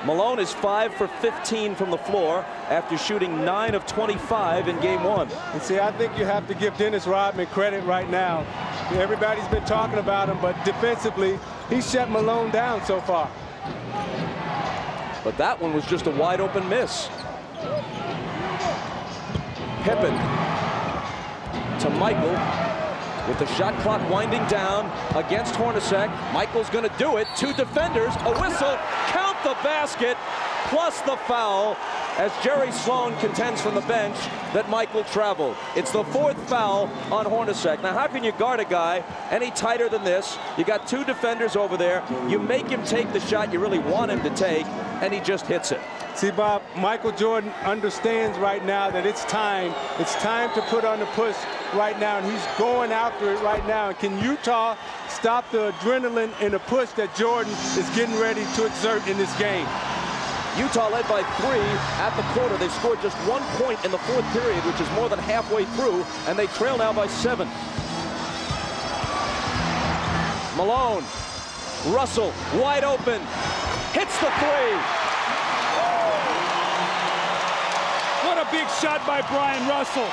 Speaker 1: Malone is 5 for 15 from the floor after shooting 9 of 25 in game 1.
Speaker 4: And see, I think you have to give Dennis Rodman credit right now. Everybody's been talking about him, but defensively, he shut Malone down so far.
Speaker 1: But that one was just a wide open miss. Pippen to Michael with the shot clock winding down against Hornacek. Michael's going to do it. 2 defenders, a whistle, count the basket, plus the foul, as Jerry Sloan contends from the bench that Michael traveled. It's the 4th foul on Hornacek. Now, how can you guard a guy any tighter than this? You got 2 defenders over there. You make him take the shot you really want him to take, and he just hits it.
Speaker 4: See, Bob, Michael Jordan understands right now that it's time. It's time to put on the push right now, and he's going after it right now. And can Utah stop the adrenaline and the push that Jordan is getting ready to exert in this game?
Speaker 1: Utah led by 3 at the quarter. They've scored just 1 point in the 4th period, which is more than halfway through, and they trail now by 7. Malone, Russell, wide open, hits the 3.
Speaker 3: What a big shot by Brian Russell.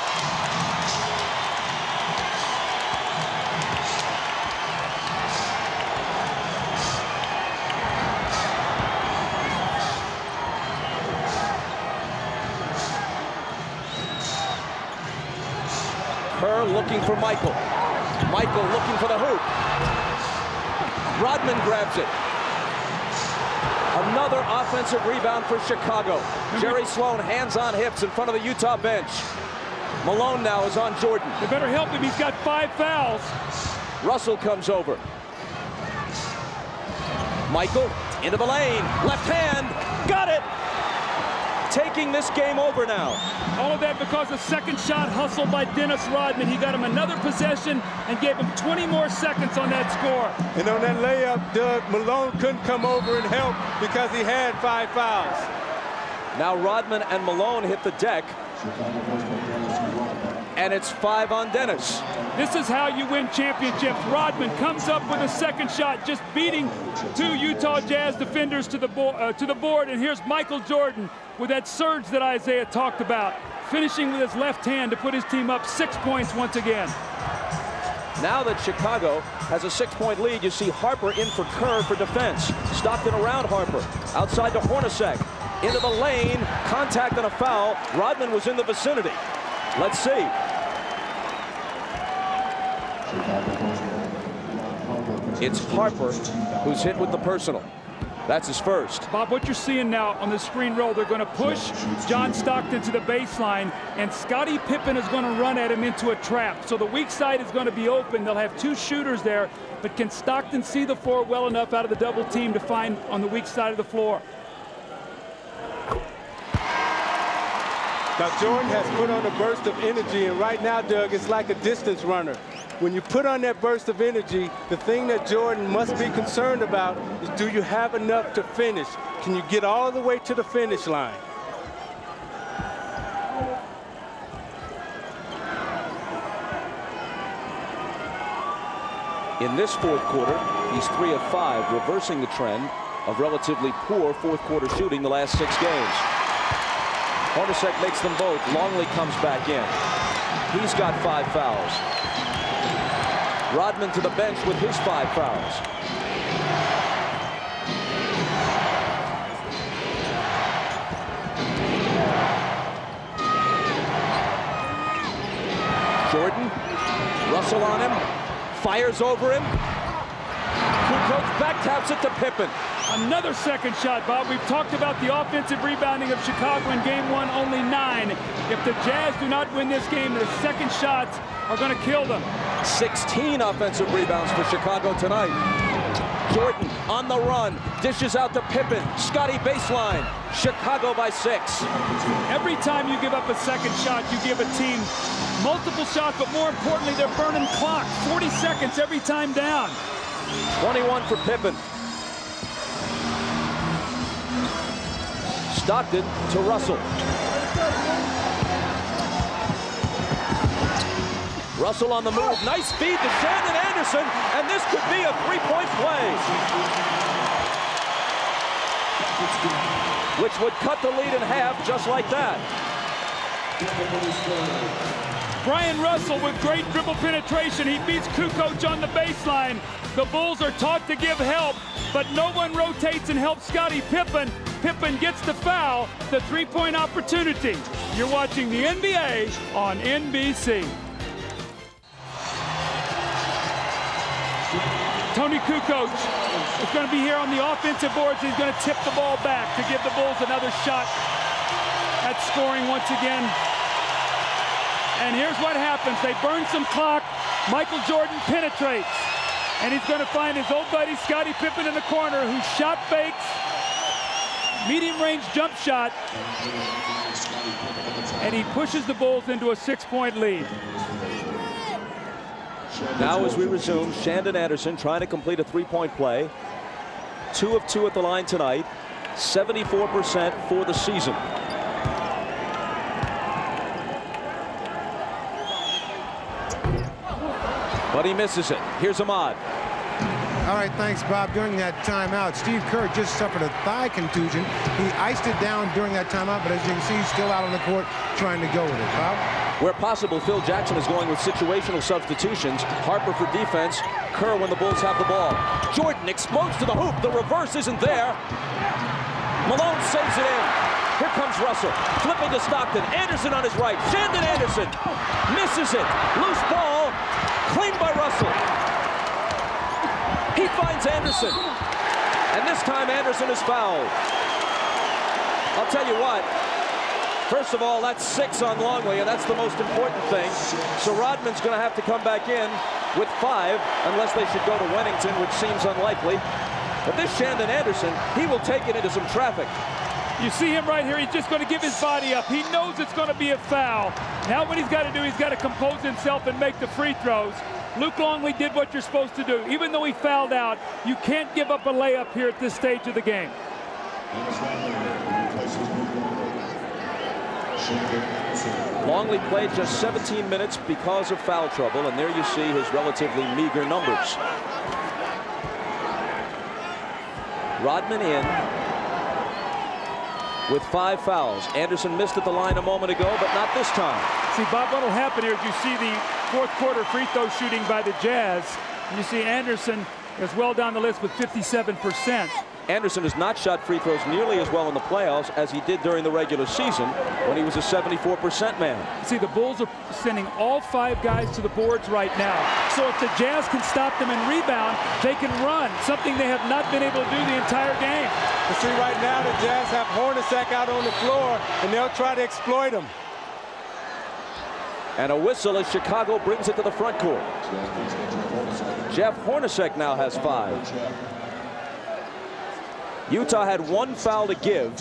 Speaker 1: Kerr looking for Michael. Michael looking for the hoop. Rodman grabs it. Another offensive rebound for Chicago. Jerry Sloan hands on hips in front of the Utah bench. Malone now is on Jordan.
Speaker 3: They better help him. He's got 5 fouls.
Speaker 1: Russell comes over. Michael into the lane. Left hand. Got it. Taking this game over now.
Speaker 3: All of that because a second shot hustle by Dennis Rodman. He got him another possession and gave him 20 more seconds on that score.
Speaker 4: And on that layup, Doug, Malone couldn't come over and help because he had 5 fouls.
Speaker 1: Now Rodman and Malone hit the deck. And it's 5 on Dennis.
Speaker 3: This is how you win championships. Rodman comes up with a second shot, just beating 2 Utah Jazz defenders to the board. And here's Michael Jordan with that surge that Isaiah talked about, finishing with his left hand to put his team up 6 points once again.
Speaker 1: Now that Chicago has a 6-point lead, you see Harper in for Kerr for defense. Stockton around Harper, outside to Hornacek, into the lane, contact and a foul. Rodman was in the vicinity. Let's see. It's Harper who's hit with the personal. That's his first.
Speaker 3: Bob, what you're seeing now on the screen roll, they're going to push John Stockton to the baseline, and Scottie Pippen is going to run at him into a trap. So the weak side is going to be open. They'll have 2 shooters there, but can Stockton see the floor well enough out of the double team to find on the weak side of the floor?
Speaker 4: Now, Jordan has put on a burst of energy, and right now, Doug, it's like a distance runner. When you put on that burst of energy, the thing that Jordan must be concerned about is, do you have enough to finish? Can you get all the way to the finish line?
Speaker 1: In this 4th quarter, he's 3 of 5, reversing the trend of relatively poor 4th quarter shooting the last 6 games. Hornacek makes them both. Longley comes back in. He's got 5 fouls. Rodman to the bench with his 5 fouls. Jordan, Russell on him, fires over him. Kukoc back taps it to Pippen.
Speaker 3: Another second shot, Bob. We've talked about the offensive rebounding of Chicago in game 1, only 9. If the Jazz do not win this game, their second shots are going to kill them. 16 offensive rebounds for Chicago tonight. Jordan on the run, dishes out to Pippen. Scotty baseline. Chicago by 6. Every time you give up a second shot, you give a team multiple shots, but more importantly, they're burning clock. 40 seconds every time down. 21 for Pippen. Stockton to Russell. Russell on the move. Nice feed to Shandon Anderson, and this could be a 3-point play, which would cut the lead in half just like that. Brian Russell with great dribble penetration. He beats Kukoc on the baseline. The Bulls are taught to give help, but no one rotates and helps Scottie Pippen. Pippen gets the foul, the 3-point opportunity. You're watching the NBA on NBC. Toni Kukoc is going to be here on the offensive boards. He's going to tip the ball back to give the Bulls another shot at scoring once again. And here's what happens. They burn some clock. Michael Jordan penetrates. And he's going to find his old buddy Scottie Pippen in the corner, who shot fakes. Medium range jump shot. And he pushes the Bulls into a 6-point lead.
Speaker 1: Now as we resume, Shandon Anderson trying to complete a 3-point play. 2 of 2 at the line tonight. 74% for the season. But he misses it. Here's Ahmad.
Speaker 11: All right, thanks, Bob. During that timeout, Steve Kerr just suffered a thigh contusion. He iced it down during that timeout, but as you can see, he's still out on the court trying to go with it. Bob?
Speaker 1: Where possible, Phil Jackson is going with situational substitutions. Harper for defense. Kerr when the Bulls have the ball. Jordan explodes to the hoop. The reverse isn't there. Malone saves it in. Here comes Russell. Flipping to Stockton. Anderson on his right. Shandon Anderson misses it. Loose ball. Cleaned by Russell. He finds Anderson. And this time Anderson is fouled. I'll tell you what. First of all, that's 6 on Longley, and that's the most important thing. So Rodman's going to have to come back in with 5, unless they should go to Wennington, which seems unlikely. But this Shandon Anderson, he will take it into some traffic.
Speaker 3: You see him right here. He's just going to give his body up. He knows it's going to be a foul. Now what he's got to do, he's got to compose himself and make the free throws. Luke Longley did what you're supposed to do. Even though he fouled out, you can't give up a layup here at this stage of the game.
Speaker 1: Longley played just 17 minutes because of foul trouble, and there you see his relatively meager numbers. Rodman in with 5 fouls. Anderson missed at the line a moment ago, but not this time.
Speaker 3: See, Bob, what will happen here is you see the fourth quarter free throw shooting by the Jazz. And you see Anderson is well down the list with 57%.
Speaker 1: Anderson has not shot free throws nearly as well in the playoffs as he did during the regular season when he was a 74% man.
Speaker 3: See, the Bulls are sending all 5 guys to the boards right now. So if the Jazz can stop them and rebound, they can run, something they have not been able to do the entire game.
Speaker 4: You see, right now the Jazz have Hornacek out on the floor, and they'll try to exploit him.
Speaker 1: And a whistle as Chicago brings it to the front court. Jeff Hornacek now has 5. Utah had 1 foul to give.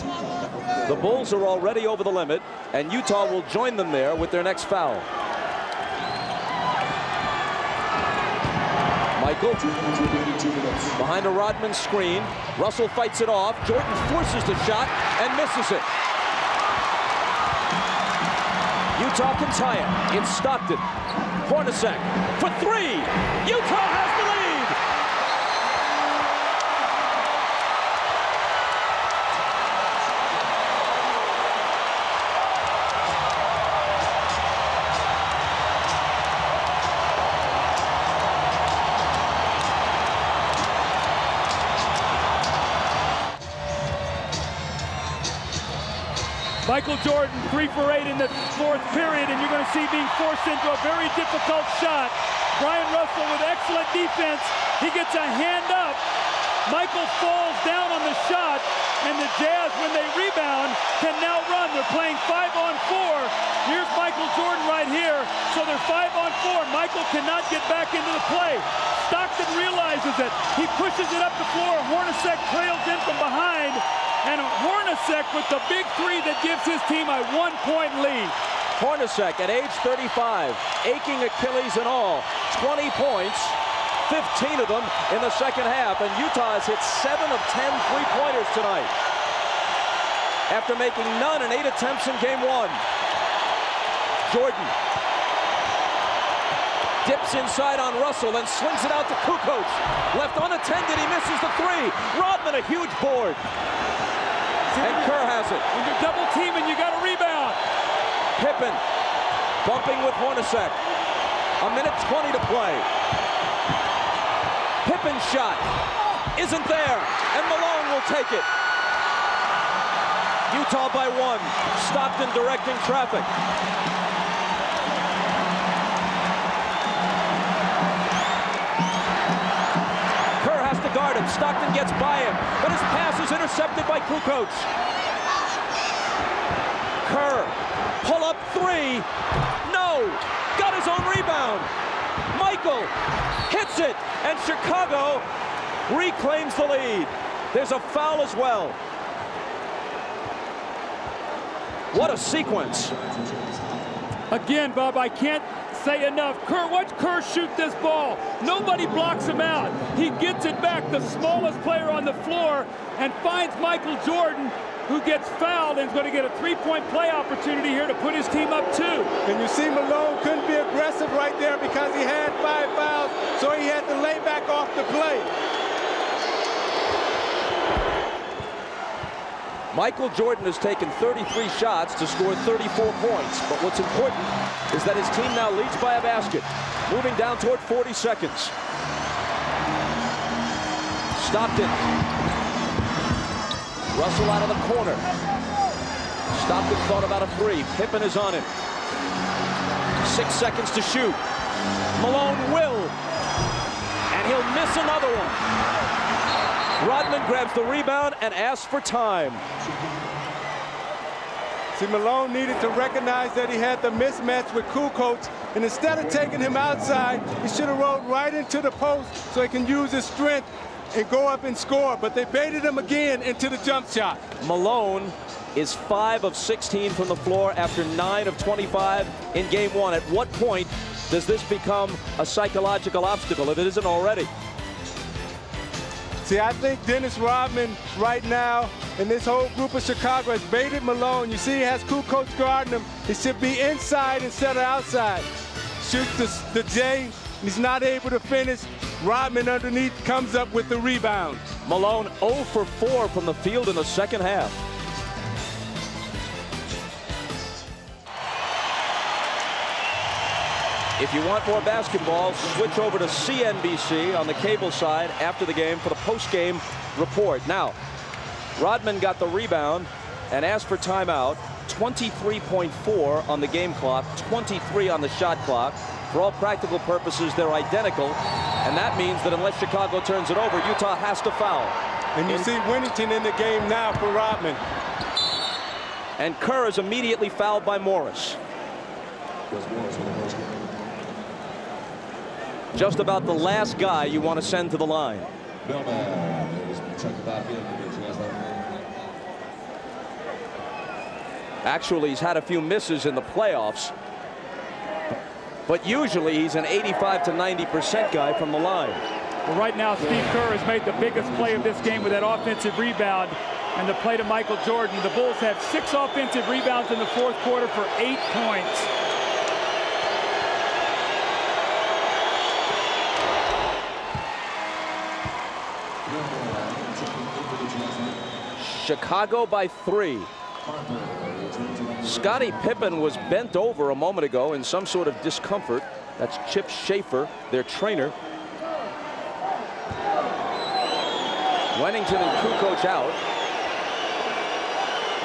Speaker 1: The Bulls are already over the limit, and Utah will join them there with their next foul. Michael behind a Rodman screen. Russell fights it off. Jordan forces the shot and misses it. Utah can tie it. It's Stockton. Hornacek for 3. Utah has the lead.
Speaker 3: Michael Jordan 3 for 8 in the fourth period, and you're going to see being forced into a very difficult shot. Brian Russell with excellent defense. He gets a hand up. Michael falls down on the shot, and the Jazz, when they rebound, can now run. They're playing 5-on-4. Here's Michael Jordan right here. So they're 5-on-4. Michael cannot get back into the play. Stockton realizes it. He pushes it up the floor. Hornacek trails in from behind. And Hornacek with the big three that gives his team a 1-point lead.
Speaker 1: Hornacek at age 35, aching Achilles and all, 20 points, 15 of them in the second half. And Utah has hit 7 of 10 three-pointers tonight, after making none in 8 attempts in game 1. Jordan dips inside on Russell and slings it out to Kukoc. Left unattended, he misses the 3. Rodman, a huge board. And Kerr has it.
Speaker 3: When you're double teaming, you got to rebound.
Speaker 1: Pippen bumping with Hornacek. A minute 20 to play. Pippen's shot isn't there, and Malone will take it. Utah by 1. Stockton directing traffic. Kerr has to guard him. Stockton gets by him, but his pass is intercepted by Kukoc. Kerr, pull up 3. No! Got his own rebound. Michael hits it, and Chicago reclaims the lead. There's a foul as well. What a sequence.
Speaker 3: Again, Bob, I can't say enough. Kerr, watch Kerr shoot this ball. Nobody blocks him out. He gets it back, the smallest player on the floor, and finds Michael Jordan, who gets fouled and is going to get a 3-point play opportunity here to put his team up 2.
Speaker 4: And you see Malone couldn't be aggressive right there because he had 5 fouls, so he had to lay back off the play.
Speaker 1: Michael Jordan has taken 33 shots to score 34 points, but what's important is that his team now leads by a basket, moving down toward 40 seconds. Stockton. Russell out of the corner. Stockton thought about a 3. Pippen is on him. 6 seconds to shoot. Malone will, and he'll miss another one. Rodman grabs the rebound and asks for time.
Speaker 4: See, Malone needed to recognize that he had the mismatch with Kukoc, and instead of taking him outside, he should have rolled right into the post so he can use his strength and go up and score. But they baited him again into the jump shot.
Speaker 1: Malone is 5 of 16 from the floor after 9 of 25 in game 1. At what point does this become a psychological obstacle, if it isn't already?
Speaker 4: See, I think Dennis Rodman right now and this whole group of Chicago has baited Malone. You see he has Kukoc guarding him. He should be inside instead of outside. Shoots the J, and he's not able to finish. Rodman underneath comes up with the rebound.
Speaker 1: Malone 0 for 4 from the field in the second half. If you want more basketball, switch over to CNBC on the cable side after the game for the post-game report. Now, Rodman got the rebound and asked for timeout. 23.4 on the game clock, 23 on the shot clock. For all practical purposes, they're identical, and that means that unless Chicago turns it over, Utah has to foul.
Speaker 4: And you see Winnington in the game now for Rodman.
Speaker 1: And Kerr is immediately fouled by Morris. Just about the last guy you want to send to the line. Actually, he's had a few misses in the playoffs, but usually he's an 85 to 90% guy from the line.
Speaker 3: Well, right now, Steve Kerr has made the biggest play of this game with that offensive rebound and the play to Michael Jordan. The Bulls have 6 offensive rebounds in the fourth quarter for 8 points.
Speaker 1: Chicago by 3. Scottie Pippen was bent over a moment ago in some sort of discomfort. That's Chip Schaefer, their trainer. Wennington and Kukoc out.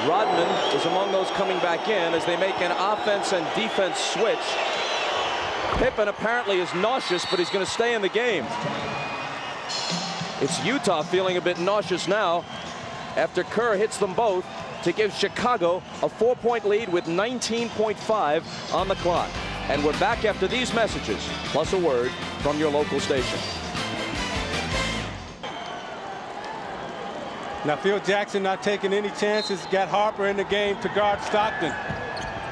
Speaker 1: Rodman is among those coming back in as they make an offense and defense switch. Pippen apparently is nauseous, but he's going to stay in the game. It's Utah feeling a bit nauseous now after Kerr hits them both to give Chicago a 4-point lead with 19.5 on the clock. And we're back after these messages, plus a word from your local station.
Speaker 4: Now Phil Jackson not taking any chances. Got Harper in the game to guard Stockton.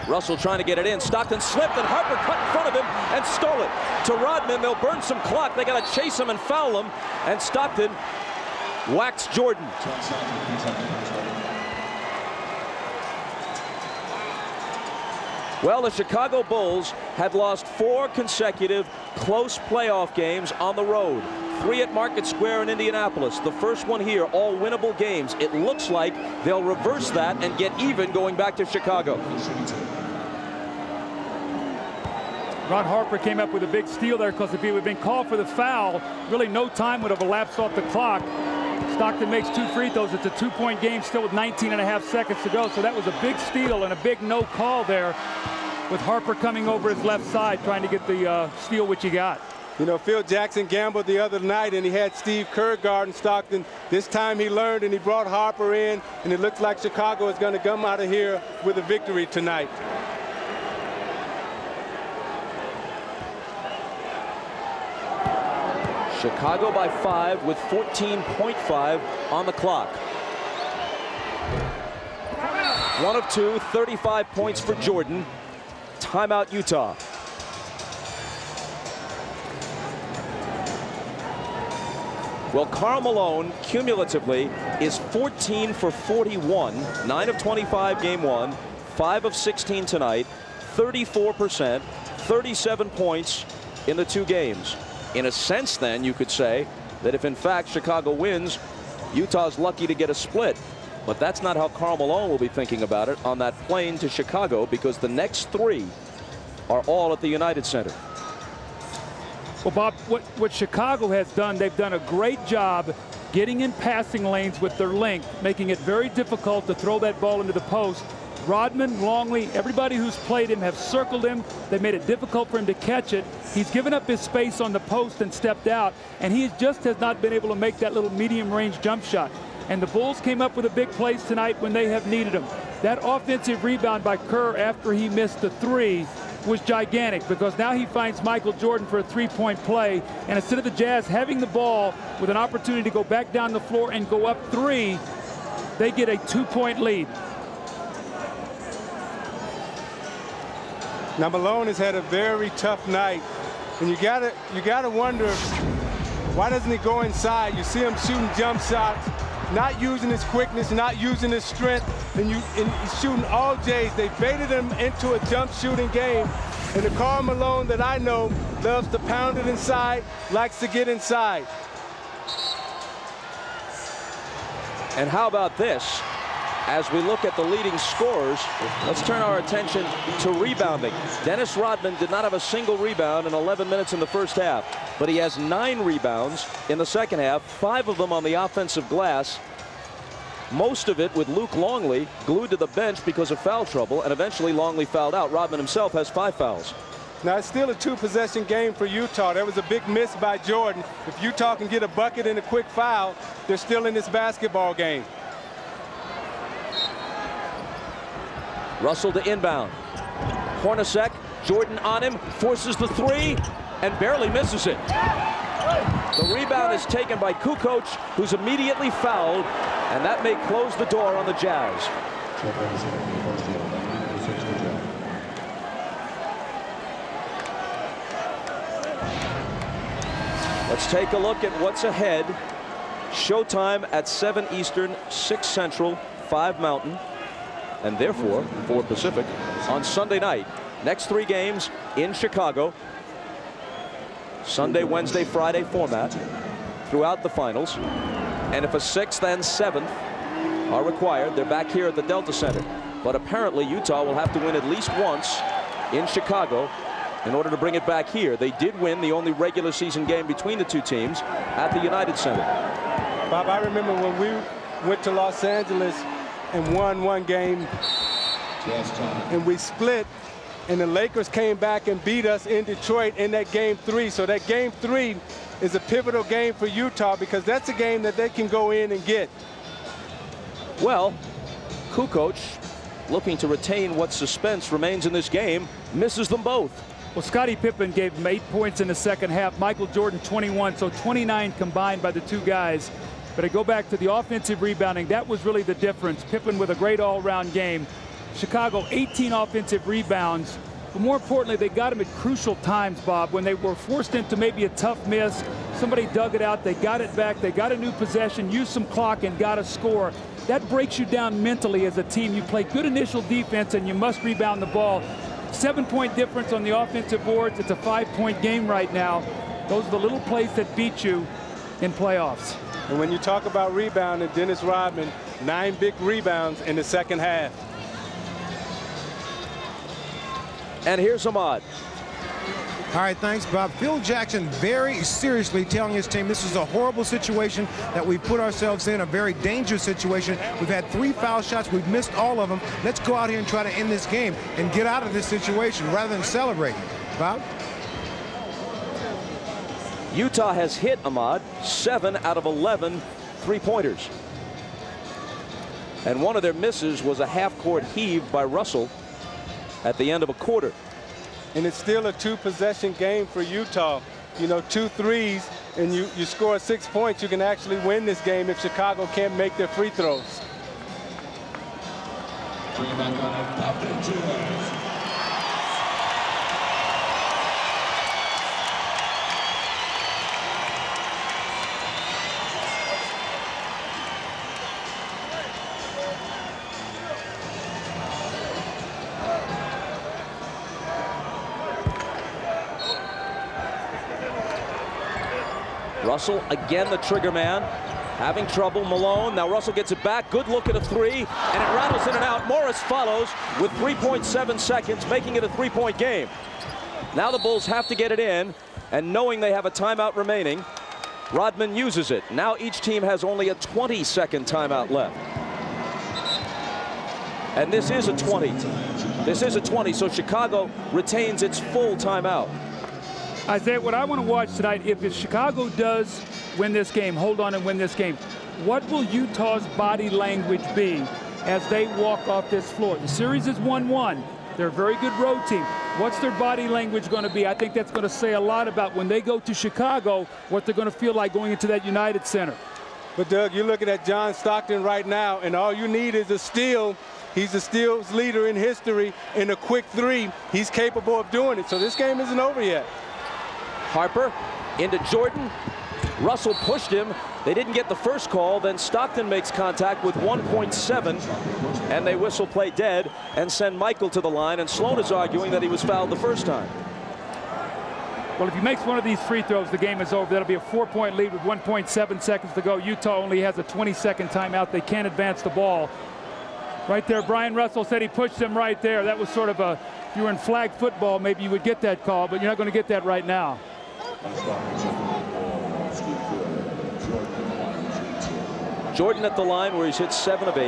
Speaker 1: Russell trying to get it in. Stockton slipped, and Harper cut in front of him and stole it. To Rodman, they'll burn some clock. They got to chase him and foul him. And Stockton whacks Jordan. Well, the Chicago Bulls had lost 4 consecutive close playoff games on the road. 3 at Market Square in Indianapolis. The first one here, all winnable games. It looks like they'll reverse that and get even going back to Chicago.
Speaker 3: Ron Harper came up with a big steal there because if he would have been called for the foul, really no time would have elapsed off the clock. Stockton makes 2 free throws. It's a 2-point game still with 19.5 seconds to go. So that was a big steal and a big no call there with Harper coming over his left side trying to get the steal which he got.
Speaker 4: You know, Phil Jackson gambled the other night and he had Steve Kerr guarding Stockton. This time he learned and he brought Harper in, and it looks like Chicago is going to come out of here with a victory tonight.
Speaker 1: Chicago by 5 with 14.5 on the clock. 1 of 2, 35 points for Jordan. Timeout Utah. Well, Karl Malone cumulatively is 14 for 41, 9 of 25 game 1, 5 of 16 tonight, 34%, 37 points in the 2 games. In a sense, then, you could say that if in fact Chicago wins, Utah's lucky to get a split. But that's not how Karl Malone will be thinking about it on that plane to Chicago, because the next 3 are all at the United Center.
Speaker 3: Well, Bob, what Chicago has done, they've done a great job getting in passing lanes with their length, making it very difficult to throw that ball into the post. Rodman, Longley, everybody who's played him have circled him. They made it difficult for him to catch it. He's given up his space on the post and stepped out, and he just has not been able to make that little medium-range jump shot. And the Bulls came up with a big plays tonight when they have needed them. That offensive rebound by Kerr after he missed the 3 was gigantic, because now he finds Michael Jordan for a 3-point play, and instead of the Jazz having the ball with an opportunity to go back down the floor and go up 3, they get a 2-point lead.
Speaker 4: Now Malone has had a very tough night, and you gotta wonder, why doesn't he go inside? You see him shooting jump shots, not using his quickness, not using his strength, and he's shooting all J's. They baited him into a jump shooting game, and the Karl Malone that I know loves to pound it inside, likes to get inside.
Speaker 1: And how about this? As we look at the leading scorers, let's turn our attention to rebounding. Dennis Rodman did not have a single rebound in 11 minutes in the first half, but he has 9 rebounds in the second half, 5 of them on the offensive glass. Most of it with Luke Longley glued to the bench because of foul trouble, and eventually Longley fouled out. Rodman himself has 5 fouls.
Speaker 4: Now, it's still a 2-possession game for Utah. There was a big miss by Jordan. If Utah can get a bucket and a quick foul, they're still in this basketball game.
Speaker 1: Russell to inbound. Hornacek, Jordan on him, forces the 3, and barely misses it. The rebound is taken by Kukoc, who's immediately fouled, and that may close the door on the Jazz. Let's take a look at what's ahead. Showtime at 7 Eastern, 6 Central, 5 Mountain, and therefore 4 Pacific on Sunday night. Next 3 games in Chicago. Sunday, Wednesday, Friday format throughout the finals. And if a 6th and 7th are required, they're back here at the Delta Center. But apparently Utah will have to win at least once in Chicago in order to bring it back here. They did win the only regular season game between the 2 teams at the United Center.
Speaker 4: Bob, I remember when we went to Los Angeles and won one game, and we split, and the Lakers came back and beat us in Detroit in that game 3. So that game 3 is a pivotal game for Utah because that's a game that they can go in and get.
Speaker 1: Well, Kukoc, looking to retain what suspense remains in this game, misses them both.
Speaker 3: Well, Scottie Pippen gave him 8 points in the second half. Michael Jordan 21, so 29 combined by the two guys. But I go back to the offensive rebounding. That was really the difference. Pippen with a great all-around game. Chicago 18 offensive rebounds. But more importantly, they got him at crucial times, Bob, when they were forced into maybe a tough miss. Somebody dug it out. They got it back. They got a new possession, used some clock, and got a score. That breaks you down mentally as a team. You play good initial defense, and you must rebound the ball. 7-point difference on the offensive boards. It's a 5-point game right now. Those are the little plays that beat you in playoffs.
Speaker 4: And when you talk about rebounding, Dennis Rodman, 9 big rebounds in the second half.
Speaker 1: And here's Ahmad.
Speaker 11: All right, thanks, Bob. Phil Jackson very seriously telling his team this is a horrible situation that we've put ourselves in, a very dangerous situation. We've had 3 foul shots. We've missed all of them. Let's go out here and try to end this game and get out of this situation rather than celebrating. Bob?
Speaker 1: Utah has hit, Ahmad, 7 out of 11 3-pointers. And one of their misses was a half-court heave by Russell at the end of a quarter.
Speaker 4: And it's still a 2-possession game for Utah. You know, 2 threes, and you score 6 points, you can actually win this game if Chicago can't make their free throws.
Speaker 1: Russell, again the trigger man, having trouble. Malone, now Russell gets it back. Good look at a 3, and it rattles in and out. Morris follows with 3.7 seconds, making it a 3-point game. Now the Bulls have to get it in, and knowing they have a timeout remaining, Rodman uses it. Now each team has only a 20-second timeout left. And this is a 20. This is a 20, so Chicago retains its full timeout.
Speaker 3: Isaiah, what I want to watch tonight, if Chicago does win this game, hold on and win this game, what will Utah's body language be as they walk off this floor? The series is 1-1. They're a very good road team. What's their body language going to be? I think that's going to say a lot about when they go to Chicago, what they're going to feel like going into that United Center.
Speaker 4: But, Doug, you're looking at John Stockton right now, and all you need is a steal. He's the steals leader in history in a quick 3. He's capable of doing it, so this game isn't over yet.
Speaker 1: Harper into Jordan. Russell pushed him. They didn't get the first call. Then Stockton makes contact with 1.7, and they whistle play dead and send Michael to the line. And Sloan is arguing that he was fouled the first time.
Speaker 3: Well, if he makes one of these free throws, the game is over. That'll be a 4-point lead with 1.7 seconds to go. Utah only has a 20-second timeout. They can't advance the ball. Right there, Brian Russell said he pushed him right there. That was sort of a, if you were in flag football, maybe you would get that call, but you're not going to get that right now.
Speaker 1: Jordan at the line where he's hit 7 of 8.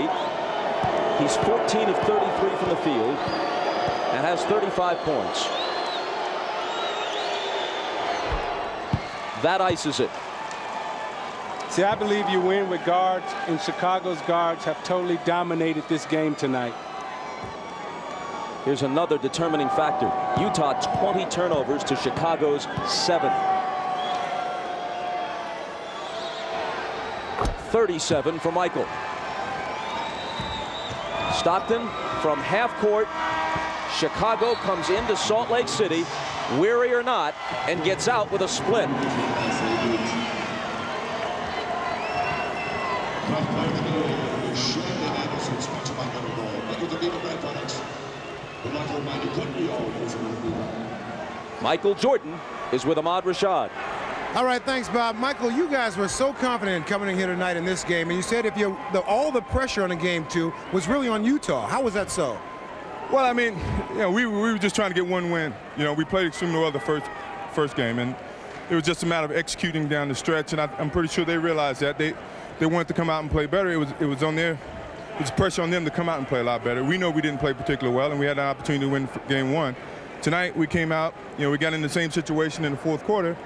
Speaker 1: He's 14 of 33 from the field and has 35 points. That ices it.
Speaker 4: See, I believe you win with guards, and Chicago's guards have totally dominated this game tonight.
Speaker 1: Here's another determining factor. Utah 20 turnovers to Chicago's 7. 37 for Michael. Stockton from half court. Chicago comes into Salt Lake City, weary or not, and gets out with a split. Michael Jordan is with Ahmad Rashad.
Speaker 11: All right, thanks, Bob. Michael, you guys were so confident coming in here tonight in this game, and you said all the pressure on the game 2 was really on Utah. How was that so?
Speaker 14: Well, I mean, we were just trying to get one win. We played extremely well the first game, and it was just a matter of executing down the stretch. And I'm pretty sure they realized that they wanted to come out and play better. It was on their it's pressure on them to come out and play a lot better. We know we didn't play particularly well, and we had an opportunity to win game one. Tonight, we came out, we got in the same situation in the fourth quarter,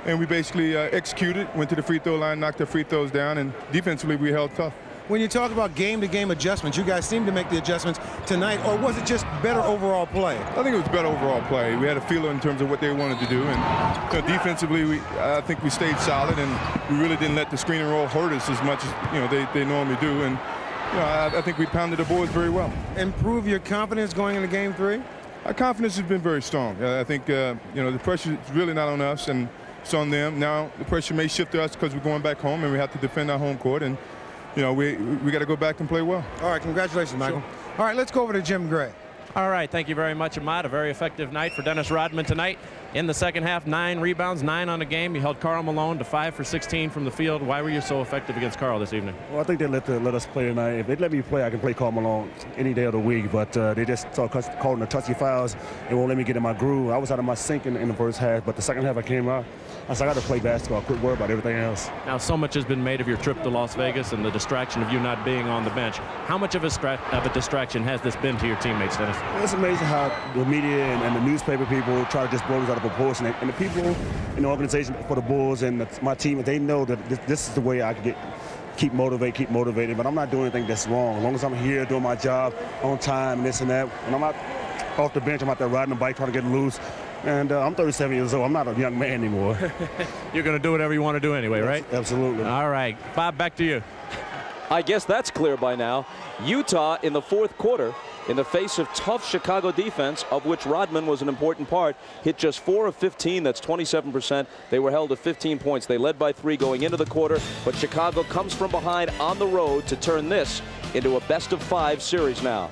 Speaker 14: and we basically executed, went to the free throw line, knocked their free throws down, and defensively, we held tough.
Speaker 11: When you talk about game-to-game adjustments, you guys seem to make the adjustments tonight, or was it just better overall play?
Speaker 14: I think it was better overall play. We had a feeler in terms of what they wanted to do, and defensively, I think we stayed solid, and we really didn't let the screen and roll hurt us as much as they normally do. And I think we pounded the boards very well.
Speaker 11: Improve your confidence going into game three?
Speaker 14: Our confidence has been very strong. I think the pressure is really not on us, and it's on them. Now the pressure may shift to us because we're going back home, and we have to defend our home court. And we got to go back and play well.
Speaker 11: All right, congratulations, Michael.
Speaker 12: Sure.
Speaker 11: All right, let's go over to Jim Gray.
Speaker 12: All right, thank you very much, Ahmad. A very effective night for Dennis Rodman tonight. In the second half, 9 rebounds, 9 on the game. You held Karl Malone to 5 for 16 from the field. Why were you so effective against Karl this evening?
Speaker 15: Well, I think they let us play tonight. If they let me play, I can play Karl Malone any day of the week. But they just start calling the touchy fouls. They won't let me get in my groove. I was out of my sync in the first half, but the second half I came out. I said, I got to play basketball. Quit worry about everything else.
Speaker 12: Now, so much has been made of your trip to Las Vegas and the distraction of you not being on the bench. How much of a distraction has this been to your teammates, Dennis?
Speaker 15: It's amazing how the media and the newspaper people try to just blow this out of proportion. And the people in the organization for the Bulls and my team, they know that this is the way I can keep motivated. But I'm not doing anything that's wrong. As long as I'm here doing my job on time, this and that. And I'm not off the bench. I'm out there riding the bike, trying to get loose. And I'm 37 years old. I'm not a young man anymore.
Speaker 12: You're going to do whatever you want to do anyway, right?
Speaker 15: Absolutely.
Speaker 12: All right. Bob, back to you.
Speaker 16: I guess that's clear by now. Utah in the fourth quarter, in the face of tough Chicago defense, of which Rodman was an important part, hit just 4 of 15. That's 27%. They were held to 15 points. They led by 3 going into the quarter, but Chicago comes from behind on the road to turn this into a best-of-5 series now.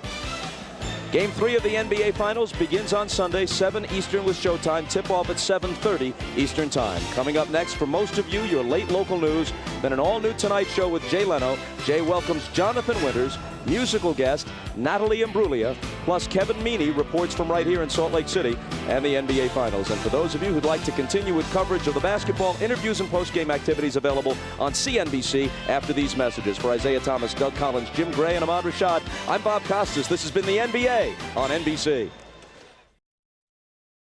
Speaker 16: Game 3 of the NBA Finals begins on Sunday, 7 Eastern with showtime. Tip-off at 7:30 Eastern Time. Coming up next, for most of you, your late local news, then an all-new Tonight Show with Jay Leno. Jay welcomes Jonathan Winters, musical guest Natalie Imbruglia, plus Kevin Meaney reports from right here in Salt Lake City and the NBA Finals. And for those of you who'd like to continue with coverage of the basketball, interviews and post-game activities available on CNBC after these messages. For Isaiah Thomas, Doug Collins, Jim Gray, and Ahmad Rashad, I'm Bob Costas. This has been the NBA on NBC.